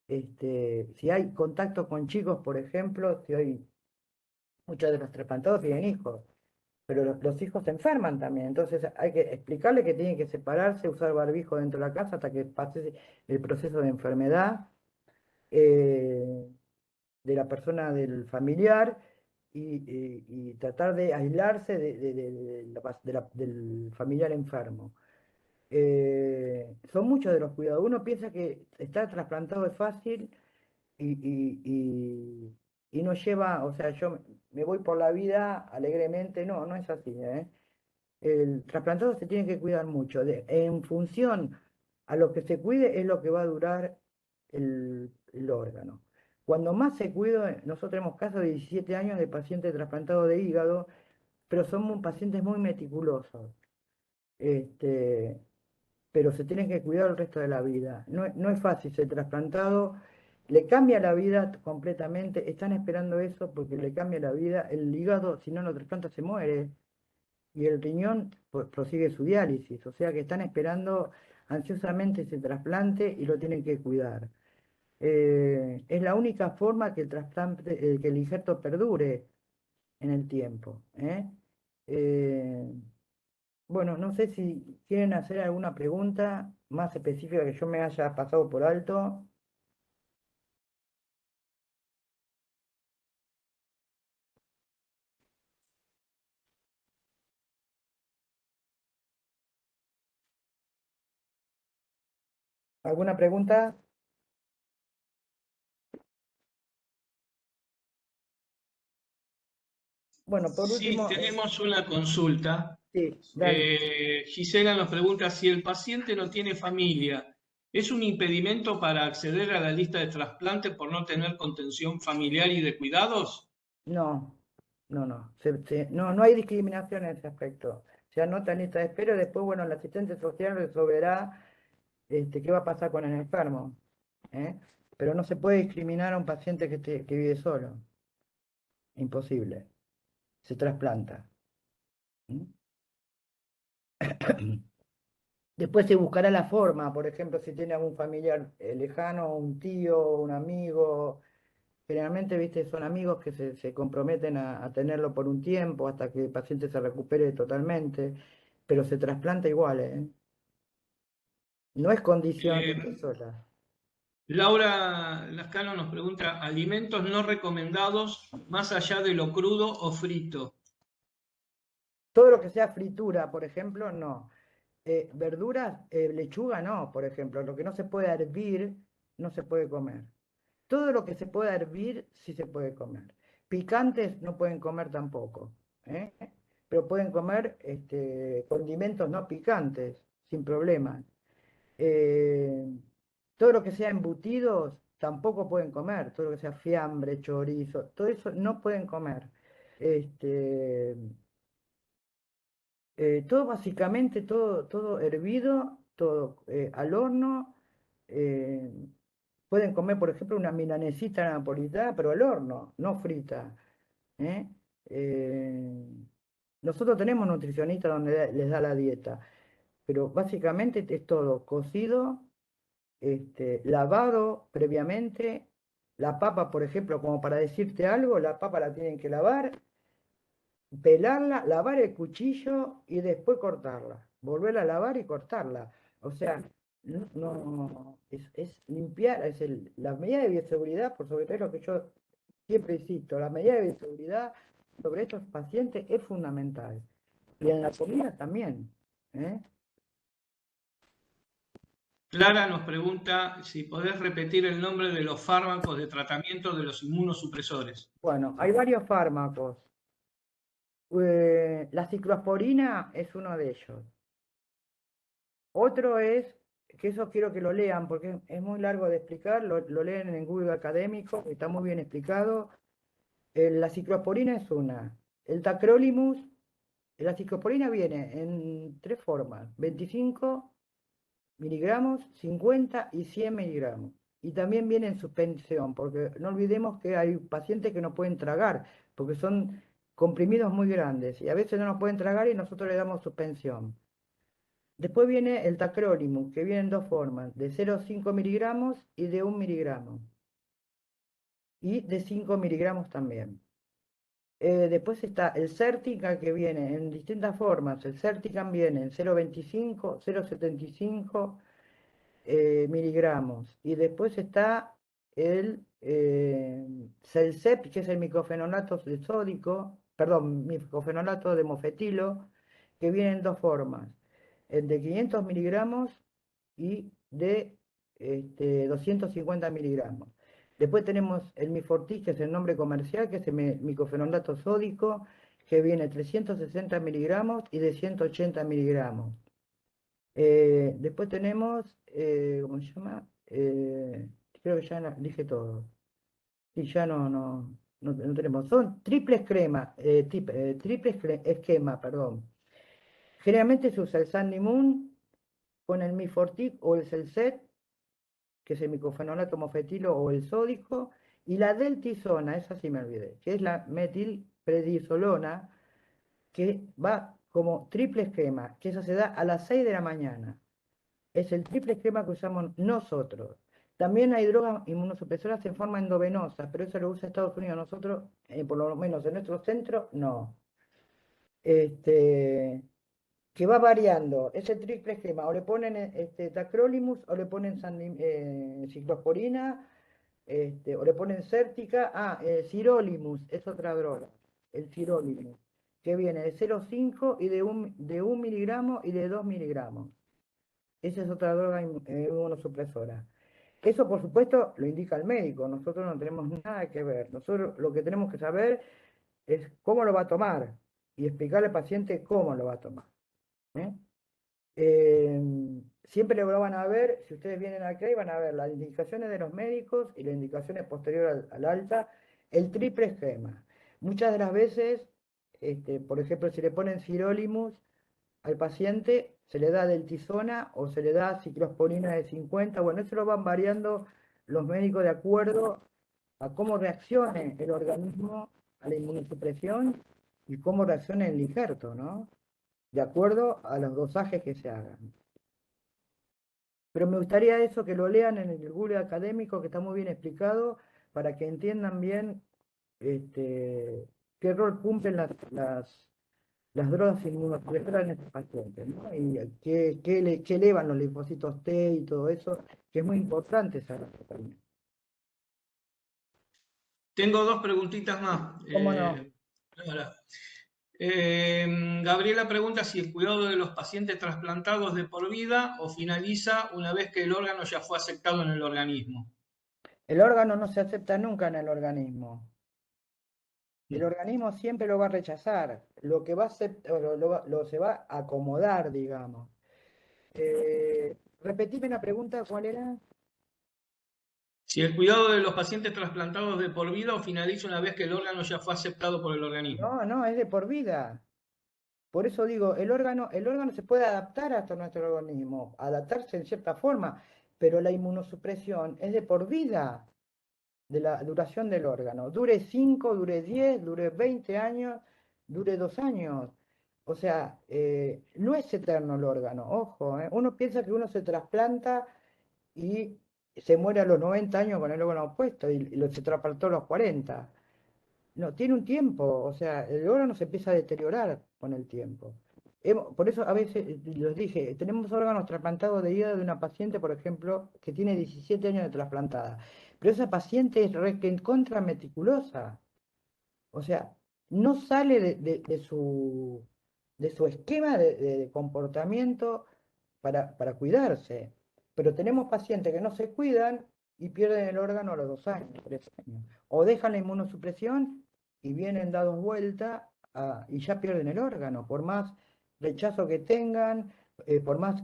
si hay contacto con chicos, por ejemplo, si hay muchos de los trasplantados tienen hijos, pero los hijos se enferman también, entonces hay que explicarle que tienen que separarse, usar barbijo dentro de la casa hasta que pase el proceso de enfermedad eh, de la persona, del familiar, y tratar de aislarse del familiar enfermo. Son muchos de los cuidados. Uno piensa que estar trasplantado es fácil y, y- y- y no lleva, o sea, yo me voy por la vida alegremente. No, no es así, ¿eh? El trasplantado se tiene que cuidar mucho. En función a lo que se cuide es lo que va a durar el órgano. Cuando más se cuida, nosotros tenemos casos de 17 años de pacientes trasplantados de hígado, pero son pacientes muy meticulosos. Este, pero se tienen que cuidar el resto de la vida. No es fácil ser trasplantado, le cambia la vida completamente, están esperando eso porque le cambia la vida. El hígado, si no lo trasplanta, se muere, y el riñón prosigue su diálisis, o sea que están esperando ansiosamente ese trasplante y lo tienen que cuidar. Es la única forma que el trasplante, que el injerto perdure en el tiempo, ¿eh? Eh, bueno, no sé si quieren hacer alguna pregunta más específica que yo me haya pasado por alto. ¿Alguna pregunta? Bueno, por Sí, último, tenemos una consulta. sí, dale. Gisela nos pregunta si el paciente no tiene familia, ¿es un impedimento para acceder a la lista de trasplante por no tener contención familiar y de cuidados? No, no. No hay discriminación en ese aspecto. Se anota en lista de espera y después, bueno, el asistente social resolverá qué va a pasar con el enfermo. ¿Eh? Pero no se puede discriminar a un paciente que vive solo. Imposible. Se trasplanta. ¿Mm? Después se buscará la forma, por ejemplo, si tiene algún familiar lejano, un tío, un amigo. Generalmente, viste, son amigos que se comprometen a tenerlo por un tiempo hasta que el paciente se recupere totalmente, pero se trasplanta igual, ¿eh? No es condición de Eh, estar sola. Laura Lascano nos pregunta, ¿alimentos no recomendados más allá de lo crudo o frito? Todo lo que sea fritura, por ejemplo, no. Verduras, lechuga no, por ejemplo. Lo que no se puede hervir no se puede comer. Todo lo que se pueda hervir sí se puede comer. Picantes no pueden comer tampoco, ¿eh? Pero pueden comer condimentos no picantes, sin problema. Todo lo que sea embutidos tampoco pueden comer, todo lo que sea fiambre, chorizo, todo eso no pueden comer. Este, todo básicamente, todo hervido, todo al horno. eh, Pueden comer, por ejemplo, una milanesita napolitana, pero al horno, no frita. ¿Eh? Eh, Nosotros tenemos nutricionistas donde les da la dieta, pero básicamente es todo cocido, lavado previamente. La papa, por ejemplo, como para decirte algo, la papa la tienen que lavar, pelarla, lavar el cuchillo y después cortarla. Volverla a lavar y cortarla. O sea, es limpiar, la medida de bioseguridad, por sobre todo lo que yo siempre insisto, la medida de bioseguridad sobre estos pacientes es fundamental. Y en la comida también. ¿Eh? Clara nos pregunta si podés repetir el nombre de los fármacos de tratamiento de los inmunosupresores. Bueno, hay varios fármacos. La ciclosporina es uno de ellos. Otro es, que eso quiero que lo lean porque es muy largo de explicar, lo leen en Google Académico, está muy bien explicado. La ciclosporina es una. El tacrolimus, la ciclosporina viene en tres formas: 25 miligramos, 50 y 100 miligramos. Y también viene en suspensión, porque no olvidemos que hay pacientes que no pueden tragar, porque son comprimidos muy grandes y a veces no nos pueden tragar y nosotros le damos suspensión. Después viene el tacrolimus, que viene en dos formas: de 0,5 miligramos y de 1 miligramo. Y de 5 miligramos también. Después está el Certican, que viene en distintas formas. El Certican viene en 0,25, 0,75 miligramos. Y después está el Celsep, que es el micofenolato de sódico, perdón, micofenolato de mofetilo, que viene en dos formas: el de 500 miligramos y de 250 miligramos. Después tenemos el Mifortis, que es el nombre comercial, que es el micofenolato sódico, que viene 360 miligramos y de 180 miligramos. Después tenemos, ¿cómo se llama? Creo que ya dije todo. Y ya no tenemos. Son triples crema, esquema, perdón. Generalmente se usa el Sandimun con el Mifortic o el Celset, que es el micofenolato mofetilo o el sódico, y la deltisona, esa sí me olvidé, que es la metilprednisolona, que va como triple esquema, que esa se da a las 6 de la mañana. Es el triple esquema que usamos nosotros. También hay drogas inmunosupresoras en forma endovenosa, pero eso lo usa Estados Unidos. Nosotros, por lo menos en nuestro centro, no. Que va variando. Ese triple esquema, o le ponen tacrolimus, o le ponen ciclosporina, o le ponen Certica. Sirolimus es otra droga, el sirolimus, que viene de 0,5 y de 1 miligramo y de 2 miligramos. Esa es otra droga inmunosupresora. Eso, por supuesto, lo indica el médico. Nosotros no tenemos nada que ver. Nosotros lo que tenemos que saber es cómo lo va a tomar y explicarle al paciente cómo lo va a tomar. ¿Eh? Siempre lo van a ver, si ustedes vienen acá y van a ver las indicaciones de los médicos y las indicaciones posteriores al alta, el triple esquema. Muchas de las veces, por ejemplo, si le ponen sirolimus al paciente, se le da deltisona o se le da ciclosporina de 50. Bueno, eso lo van variando los médicos de acuerdo a cómo reaccione el organismo a la inmunosupresión y cómo reaccione el injerto, ¿no? De acuerdo a los dosajes que se hagan. Pero me gustaría eso que lo lean en el Google académico, que está muy bien explicado, para que entiendan bien qué rol cumplen las drogas inmunosupresoras en estos pacientes, ¿no? Y qué elevan los linfocitos T y todo eso, que es muy importante saberlo también. Tengo dos preguntitas más. ¿Cómo no? Ahora, Gabriela pregunta si el cuidado de los pacientes trasplantados de por vida o finaliza una vez que el órgano ya fue aceptado en el organismo. El órgano no se acepta nunca en el organismo. El organismo siempre lo va a rechazar. Lo que va a aceptar, se va a acomodar, digamos. Repetime la pregunta, ¿cuál era? Si el cuidado de los pacientes trasplantados de por vida o finaliza una vez que el órgano ya fue aceptado por el organismo. No, no, es de por vida. Por eso digo, el órgano se puede adaptar a nuestro organismo, adaptarse en cierta forma, pero la inmunosupresión es de por vida de la duración del órgano. Dure 5, dure 10, dure 20 años, dure 2 años. O sea, no es eterno el órgano, ojo. Uno piensa que uno se trasplanta y se muere a los 90 años con el órgano puesto y se trasplantó a los 40. No, tiene un tiempo, o sea, el órgano se empieza a deteriorar con el tiempo. Por eso a veces les dije, tenemos órganos trasplantados de hígado de una paciente, por ejemplo, que tiene 17 años de trasplantada. Pero esa paciente es contra meticulosa. O sea, no sale de su esquema de comportamiento para cuidarse. Pero tenemos pacientes que no se cuidan y pierden el órgano a los 2 años, 3 años. O dejan la inmunosupresión y vienen dados vuelta y ya pierden el órgano, por más rechazo que tengan, por más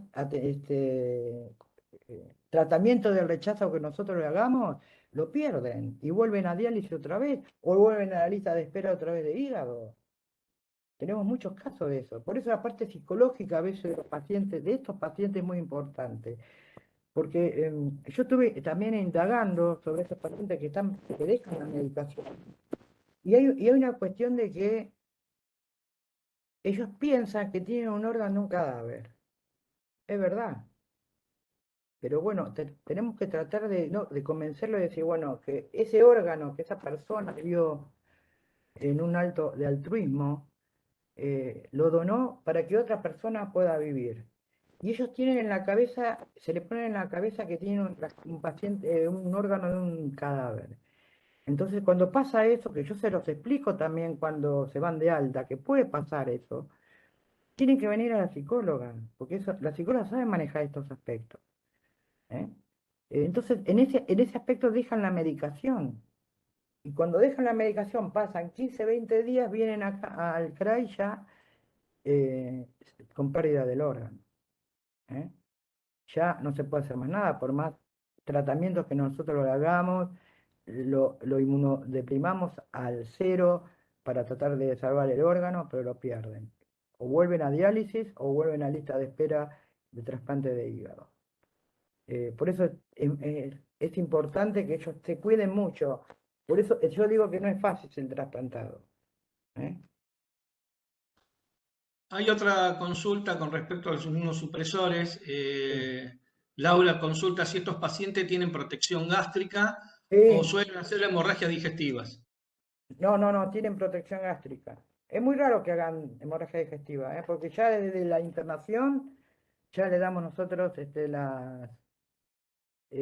tratamiento del rechazo que nosotros le hagamos, lo pierden y vuelven a diálisis otra vez o vuelven a la lista de espera otra vez de hígado. Tenemos muchos casos de eso. Por eso la parte psicológica a veces de los pacientes, de estos pacientes es muy importante. Porque yo estuve también indagando sobre estos pacientes que dejan la medicación. Y hay una cuestión de que ellos piensan que tienen un órgano de un cadáver. Es verdad. Pero bueno, tenemos que tratar de convencerlo y decir, bueno, que ese órgano que esa persona vio en un alto de altruismo, lo donó para que otra persona pueda vivir. Y ellos tienen en la cabeza, se le pone en la cabeza que tienen un paciente, un órgano de un cadáver. Entonces, cuando pasa eso, que yo se los explico también cuando se van de alta, que puede pasar eso, tienen que venir a la psicóloga, porque la psicóloga sabe manejar estos aspectos. ¿eh? Entonces, en ese aspecto dejan la medicación. Y cuando dejan la medicación, pasan 15, 20 días, vienen acá al CRAI ya eh, con pérdida del órgano. ¿eh? Ya no se puede hacer más nada, por más tratamientos que nosotros lo hagamos, lo inmunodeprimamos al cero para tratar de salvar el órgano, pero lo pierden. O vuelven a diálisis o vuelven a lista de espera de trasplante de hígado. Por eso es importante que ellos se cuiden mucho. Por eso yo digo que no es fácil ser trasplantado. ¿eh? Hay otra consulta con respecto a los inmunosupresores. Sí. Laura consulta si estos pacientes tienen protección gástrica o Sí. suelen hacer hemorragias digestivas. No, no, no, tienen protección gástrica. Es muy raro que hagan hemorragia digestiva, porque ya desde la internación ya le damos nosotros las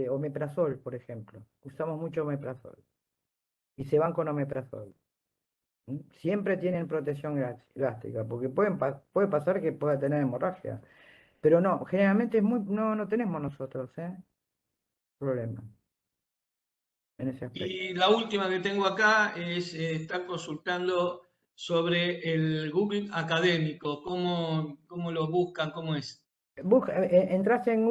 omeprazol, por ejemplo. Usamos mucho omeprazol. Y se van con omeprazol. Siempre tienen protección gástrica, porque puede pasar que pueda tener hemorragia. Pero no, generalmente no tenemos nosotros, problema en ese aspecto. Y la última que tengo acá es, están consultando sobre el Google académico, cómo lo buscan, cómo es. Entras en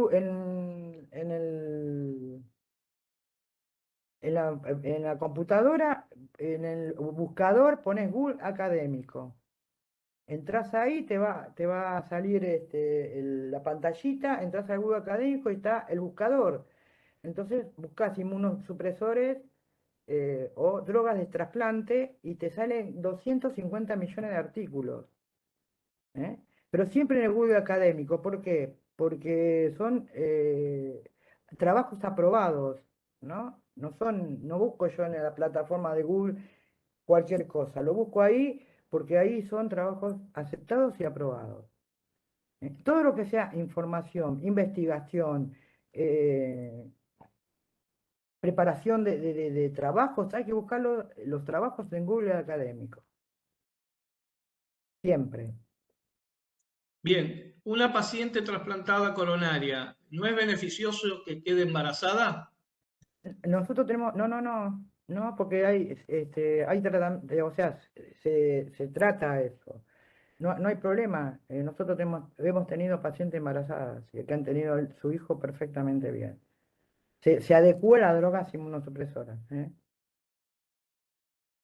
la computadora, en el buscador pones Google académico. Entras ahí, te va a salir la pantallita, entras al Google académico y está el buscador. Entonces buscas inmunosupresores o drogas de trasplante y te salen 250 millones de artículos. ¿eh? Pero siempre en el Google académico. ¿Por qué? Porque son trabajos aprobados, ¿no? No busco yo en la plataforma de Google cualquier cosa, lo busco ahí porque ahí son trabajos aceptados y aprobados. Todo lo que sea información, investigación, eh, preparación de trabajos, hay que buscar los trabajos en Google académico. siempre. Bien, una paciente trasplantada coronaria, ¿no es beneficioso que quede embarazada? Nosotros tenemos, no, porque hay tratamiento, o sea, se trata eso. No hay problema. Nosotros hemos tenido pacientes embarazadas que han tenido su hijo perfectamente bien. Se adecua la droga a inmunosupresora.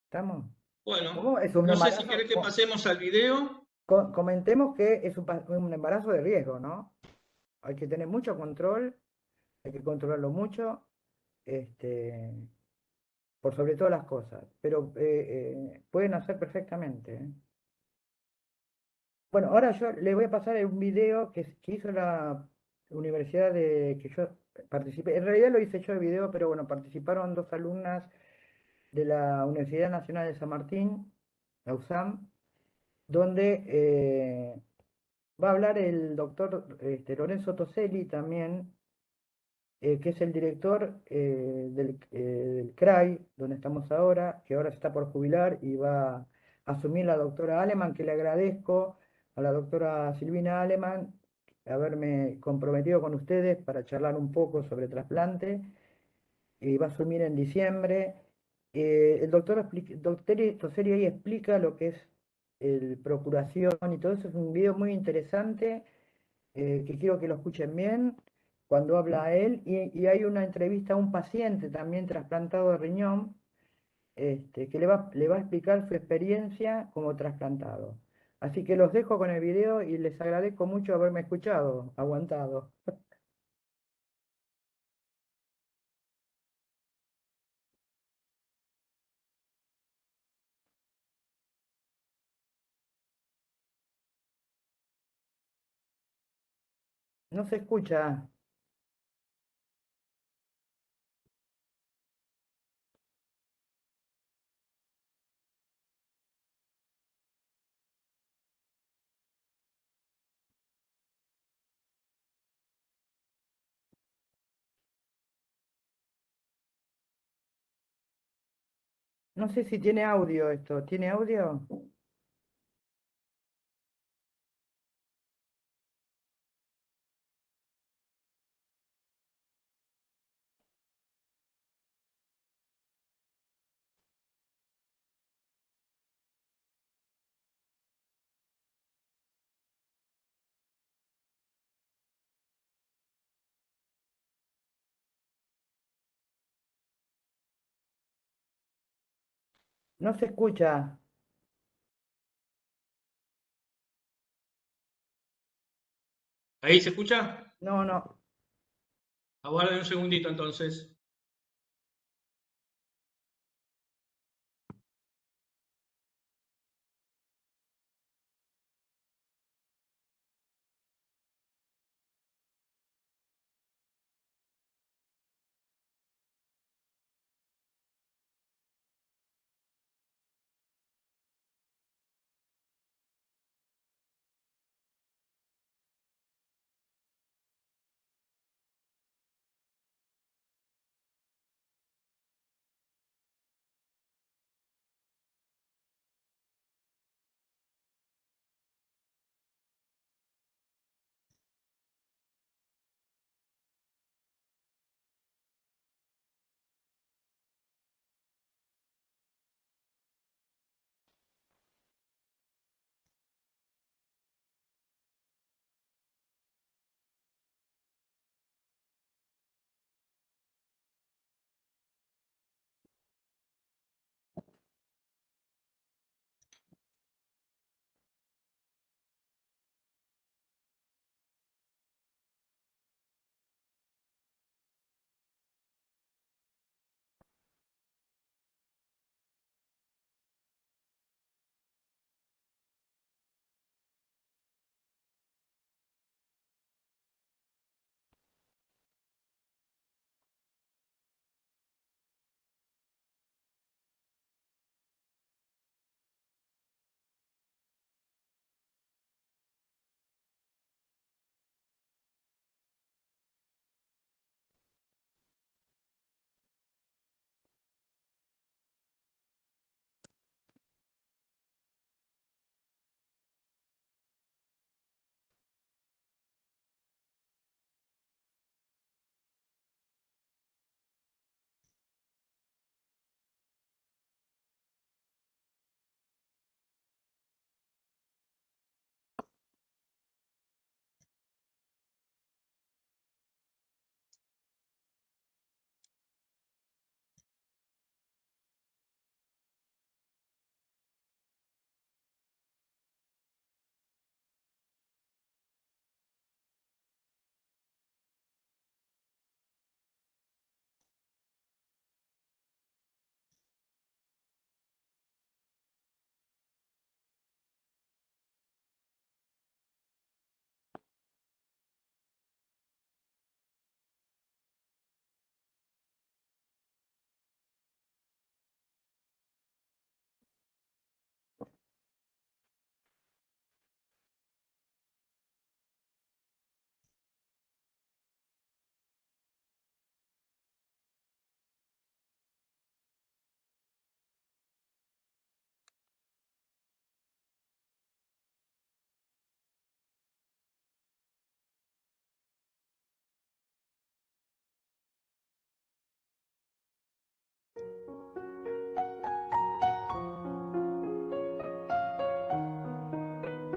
¿Estamos? Bueno, ¿Cómo? Es un no sé si embarazo. querés que pasemos al video. Comentemos que es un embarazo de riesgo, ¿no? Hay que tener mucho control, hay que controlarlo mucho, este, por sobre todas las cosas. Pero pueden hacer perfectamente. Bueno, ahora yo le voy a pasar un video que hizo la universidad de que yo participé. En realidad lo hice yo el video, pero bueno, participaron dos alumnas de la Universidad Nacional de San Martín, la USAM, donde va a hablar el doctor Lorenzo Toselli también, que es el director del CRAI, donde estamos ahora, que ahora se está por jubilar y va a asumir la doctora Aleman, que le agradezco a la doctora Silvina Aleman haberme comprometido con ustedes para charlar un poco sobre trasplante, y va a asumir en diciembre. El doctor Toselli ahí explica lo que es el procuración y todo eso, es un video muy interesante que quiero que lo escuchen bien cuando habla él, y hay una entrevista a un paciente también trasplantado de riñón, que le va a explicar su experiencia como trasplantado. Así que los dejo con el video y les agradezco mucho haberme escuchado, aguantado. No se escucha. No sé si tiene audio esto. ¿Tiene audio? No se escucha. ¿Ahí se escucha? No. Aguarden un segundito entonces.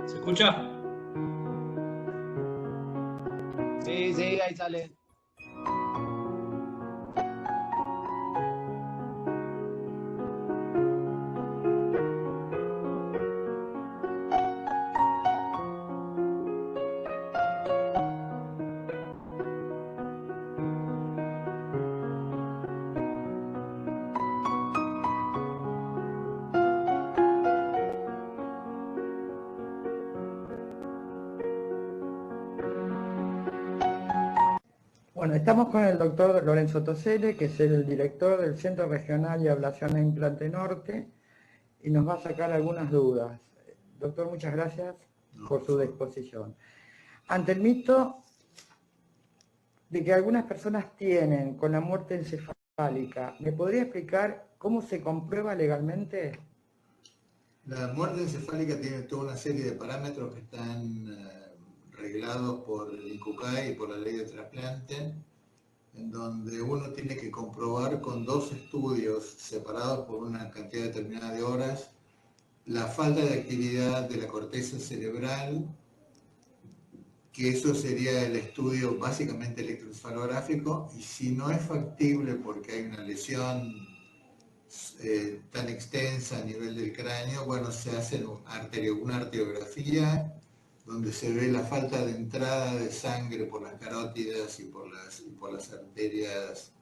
¿Se escucha? Sí, sí, ahí sale. Bueno, estamos con el doctor Lorenzo Tosele, que es el director del Centro Regional de Ablación e Implante Norte, y nos va a sacar algunas dudas. Doctor, muchas gracias por su disposición. Ante el mito de que algunas personas tienen con la muerte encefálica, ¿me podría explicar cómo se comprueba legalmente? La muerte encefálica tiene toda una serie de parámetros que están reglados por el INCUCAI y por la ley de trasplante, en donde uno tiene que comprobar con 2 estudios separados por una cantidad determinada de horas la falta de actividad de la corteza cerebral, que eso sería el estudio básicamente electroencefalográfico, y si no es factible porque hay una lesión tan extensa a nivel del cráneo, bueno, se hace una arteriografía donde se ve la falta de entrada de sangre por las carótidas y por las arterias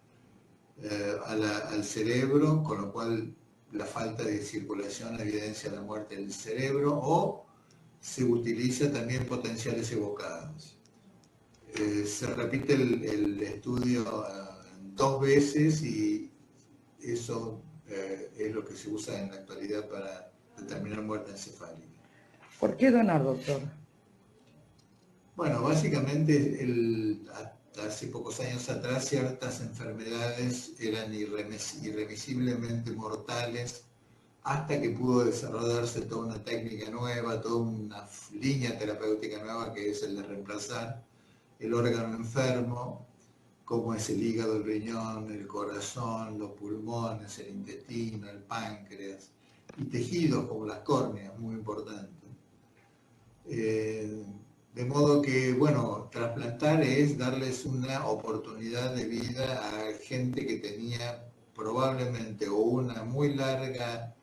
al cerebro, con lo cual la falta de circulación evidencia la muerte del cerebro, o se utiliza también potenciales evocados. Se repite el estudio 2 veces y eso es lo que se usa en la actualidad para determinar muerte encefálica. ¿Por qué donar, doctor? Bueno, básicamente hasta hace pocos años atrás ciertas enfermedades eran irremisiblemente mortales, hasta que pudo desarrollarse toda una técnica nueva, toda una línea terapéutica nueva, que es el de reemplazar el órgano enfermo, como es el hígado, el riñón, el corazón, los pulmones, el intestino, el páncreas, y tejidos como las córneas, muy importante. De modo que, bueno, trasplantar es darles una oportunidad de vida a gente que tenía probablemente o una muy larga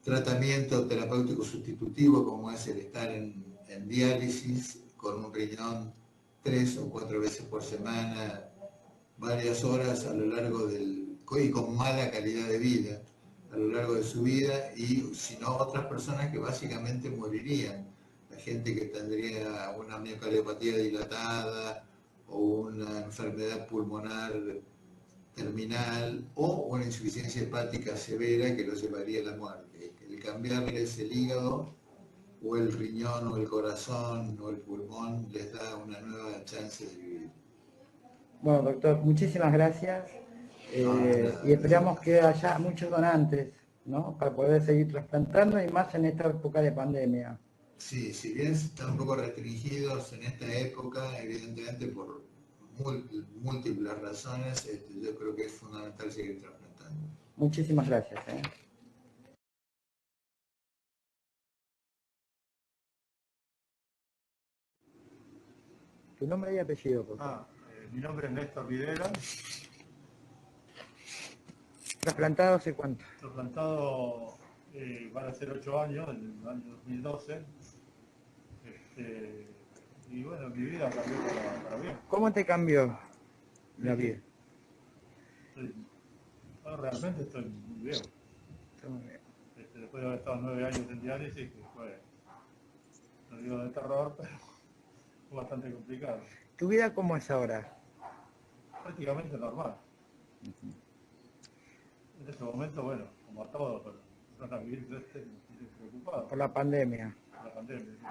tratamiento terapéutico sustitutivo, como es el estar en diálisis con un riñón 3 o 4 veces por semana, varias horas a lo largo y con mala calidad de vida a lo largo de su vida, y si no, otras personas que básicamente morirían. La gente que tendría una miocardiopatía dilatada o una enfermedad pulmonar terminal o una insuficiencia hepática severa que lo llevaría a la muerte. El cambiarles el hígado o el riñón o el corazón o el pulmón les da una nueva chance de vivir. Bueno, doctor, muchísimas gracias y esperamos que haya muchos donantes, ¿no? Para poder seguir trasplantando y más en esta época de pandemia. Sí, si bien están un poco restringidos en esta época, evidentemente por múltiples razones, yo creo que es fundamental seguir trasplantando. Muchísimas gracias. Tu nombre y apellido, por favor. Mi nombre es Néstor Videla. ¿Trasplantado hace cuánto? Trasplantado van a ser 8 años, en el año 2012. Y bueno, mi vida cambió para bien. ¿Cómo te cambió la vida? Realmente estoy muy bien. Después de haber estado 9 años en diálisis, que fue, no digo de terror, pero fue bastante complicado. ¿Tu vida cómo es ahora? Prácticamente normal. En este momento, bueno, como a todos, pero van a vivir preocupados. Por la pandemia. Por la pandemia, sí.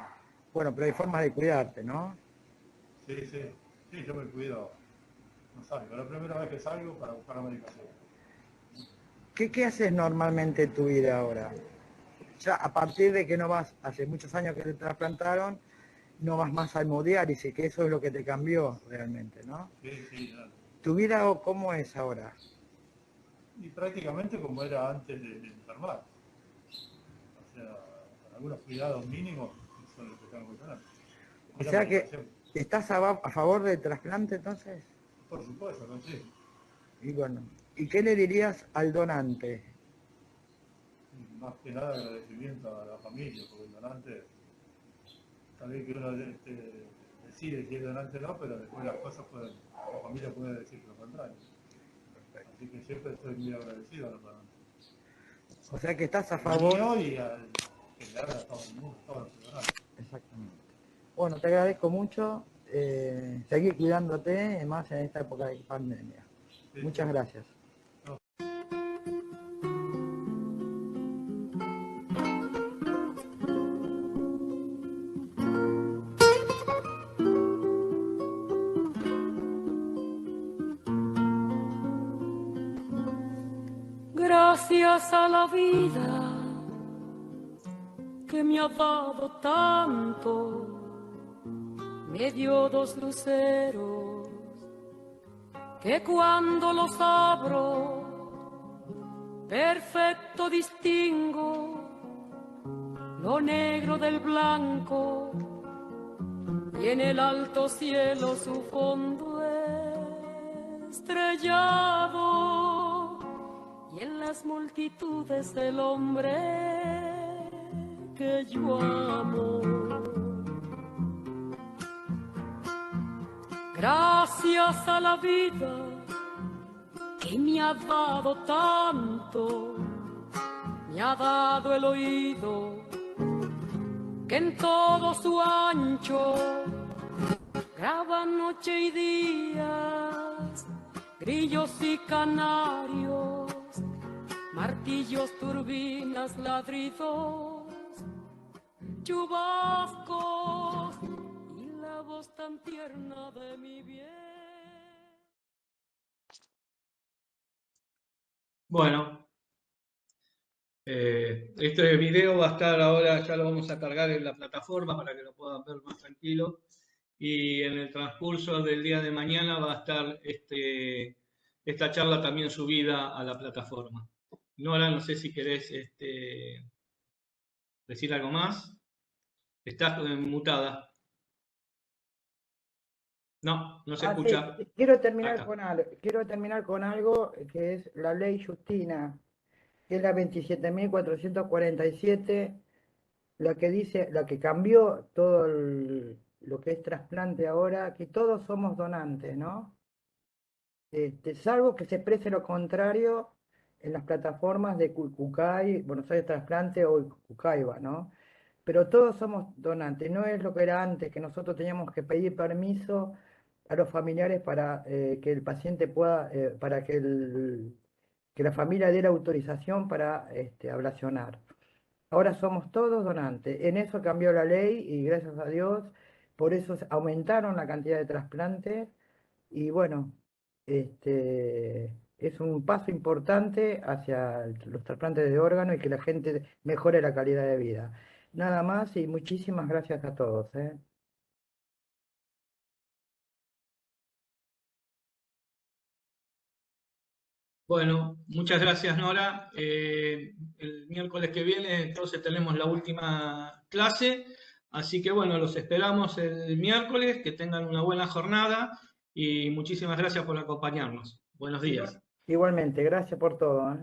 Bueno, pero hay formas de cuidarte, ¿no? Sí, yo me cuido. No salgo, la primera vez que salgo para buscar la medicación. ¿Qué haces normalmente en tu vida ahora? Ya a partir de que no vas, hace muchos años que te trasplantaron, no vas más a hemodiálisis, que eso es lo que te cambió realmente, ¿no? Sí, claro. ¿Tu vida cómo es ahora? Y prácticamente como era antes de enfermar. O sea, con algunos cuidados mínimos, son los que están funcionando. O sea que estás a favor del trasplante entonces. Por supuesto, ¿no? Sí. Y bueno, ¿y qué le dirías al donante? Más que nada agradecimiento a la familia, porque el donante, también que uno decide si es donante o no, pero después las cosas pueden, la familia puede decir lo contrario. Así que siempre estoy muy agradecido a los donantes. O sea que estás a Al favor. mío y al general a todo el mundo, todos los donantes. Exactamente. Bueno, te agradezco mucho. Seguir cuidándote, más en esta época de pandemia. Sí, Muchas sí. gracias. Gracias a la vida que me ha dado tanto, me dio dos luceros que cuando los abro perfecto distingo lo negro del blanco y en el alto cielo su fondo estrellado y en las multitudes el hombre que yo amo. Gracias a la vida que me ha dado tanto, me ha dado el oído que en todo su ancho graba noche y días, grillos y canarios, martillos, turbinas, ladridos, chubascos y la voz tan tierna de mi bien. Bueno, este video va a estar ahora, ya lo vamos a cargar en la plataforma para que lo puedan ver más tranquilo. Y en el transcurso del día de mañana va a estar esta charla también subida a la plataforma. Nora, no sé si querés decir algo más. Estás mutada. No, no se escucha. Sí, quiero terminar Acá. quiero terminar con algo que es la ley Justina, que es la 27.447, la que dice, la que cambió todo lo que es trasplante ahora, que todos somos donantes, ¿no? Salvo que se exprese lo contrario en las plataformas de Cucay, Buenos Aires Trasplante o Cucaiba, ¿no? Pero todos somos donantes, no es lo que era antes, que nosotros teníamos que pedir permiso a los familiares para que el paciente pueda, para que la familia diera autorización para ablacionar. Ahora somos todos donantes. En eso cambió la ley y gracias a Dios, por eso aumentaron la cantidad de trasplantes y bueno, es un paso importante hacia los trasplantes de órganos y que la gente mejore la calidad de vida. Nada más y muchísimas gracias a todos. Bueno, muchas gracias, Nora. El miércoles que viene entonces tenemos la última clase, así que bueno, los esperamos el miércoles, que tengan una buena jornada y muchísimas gracias por acompañarnos. Buenos días. Igualmente, gracias por todo.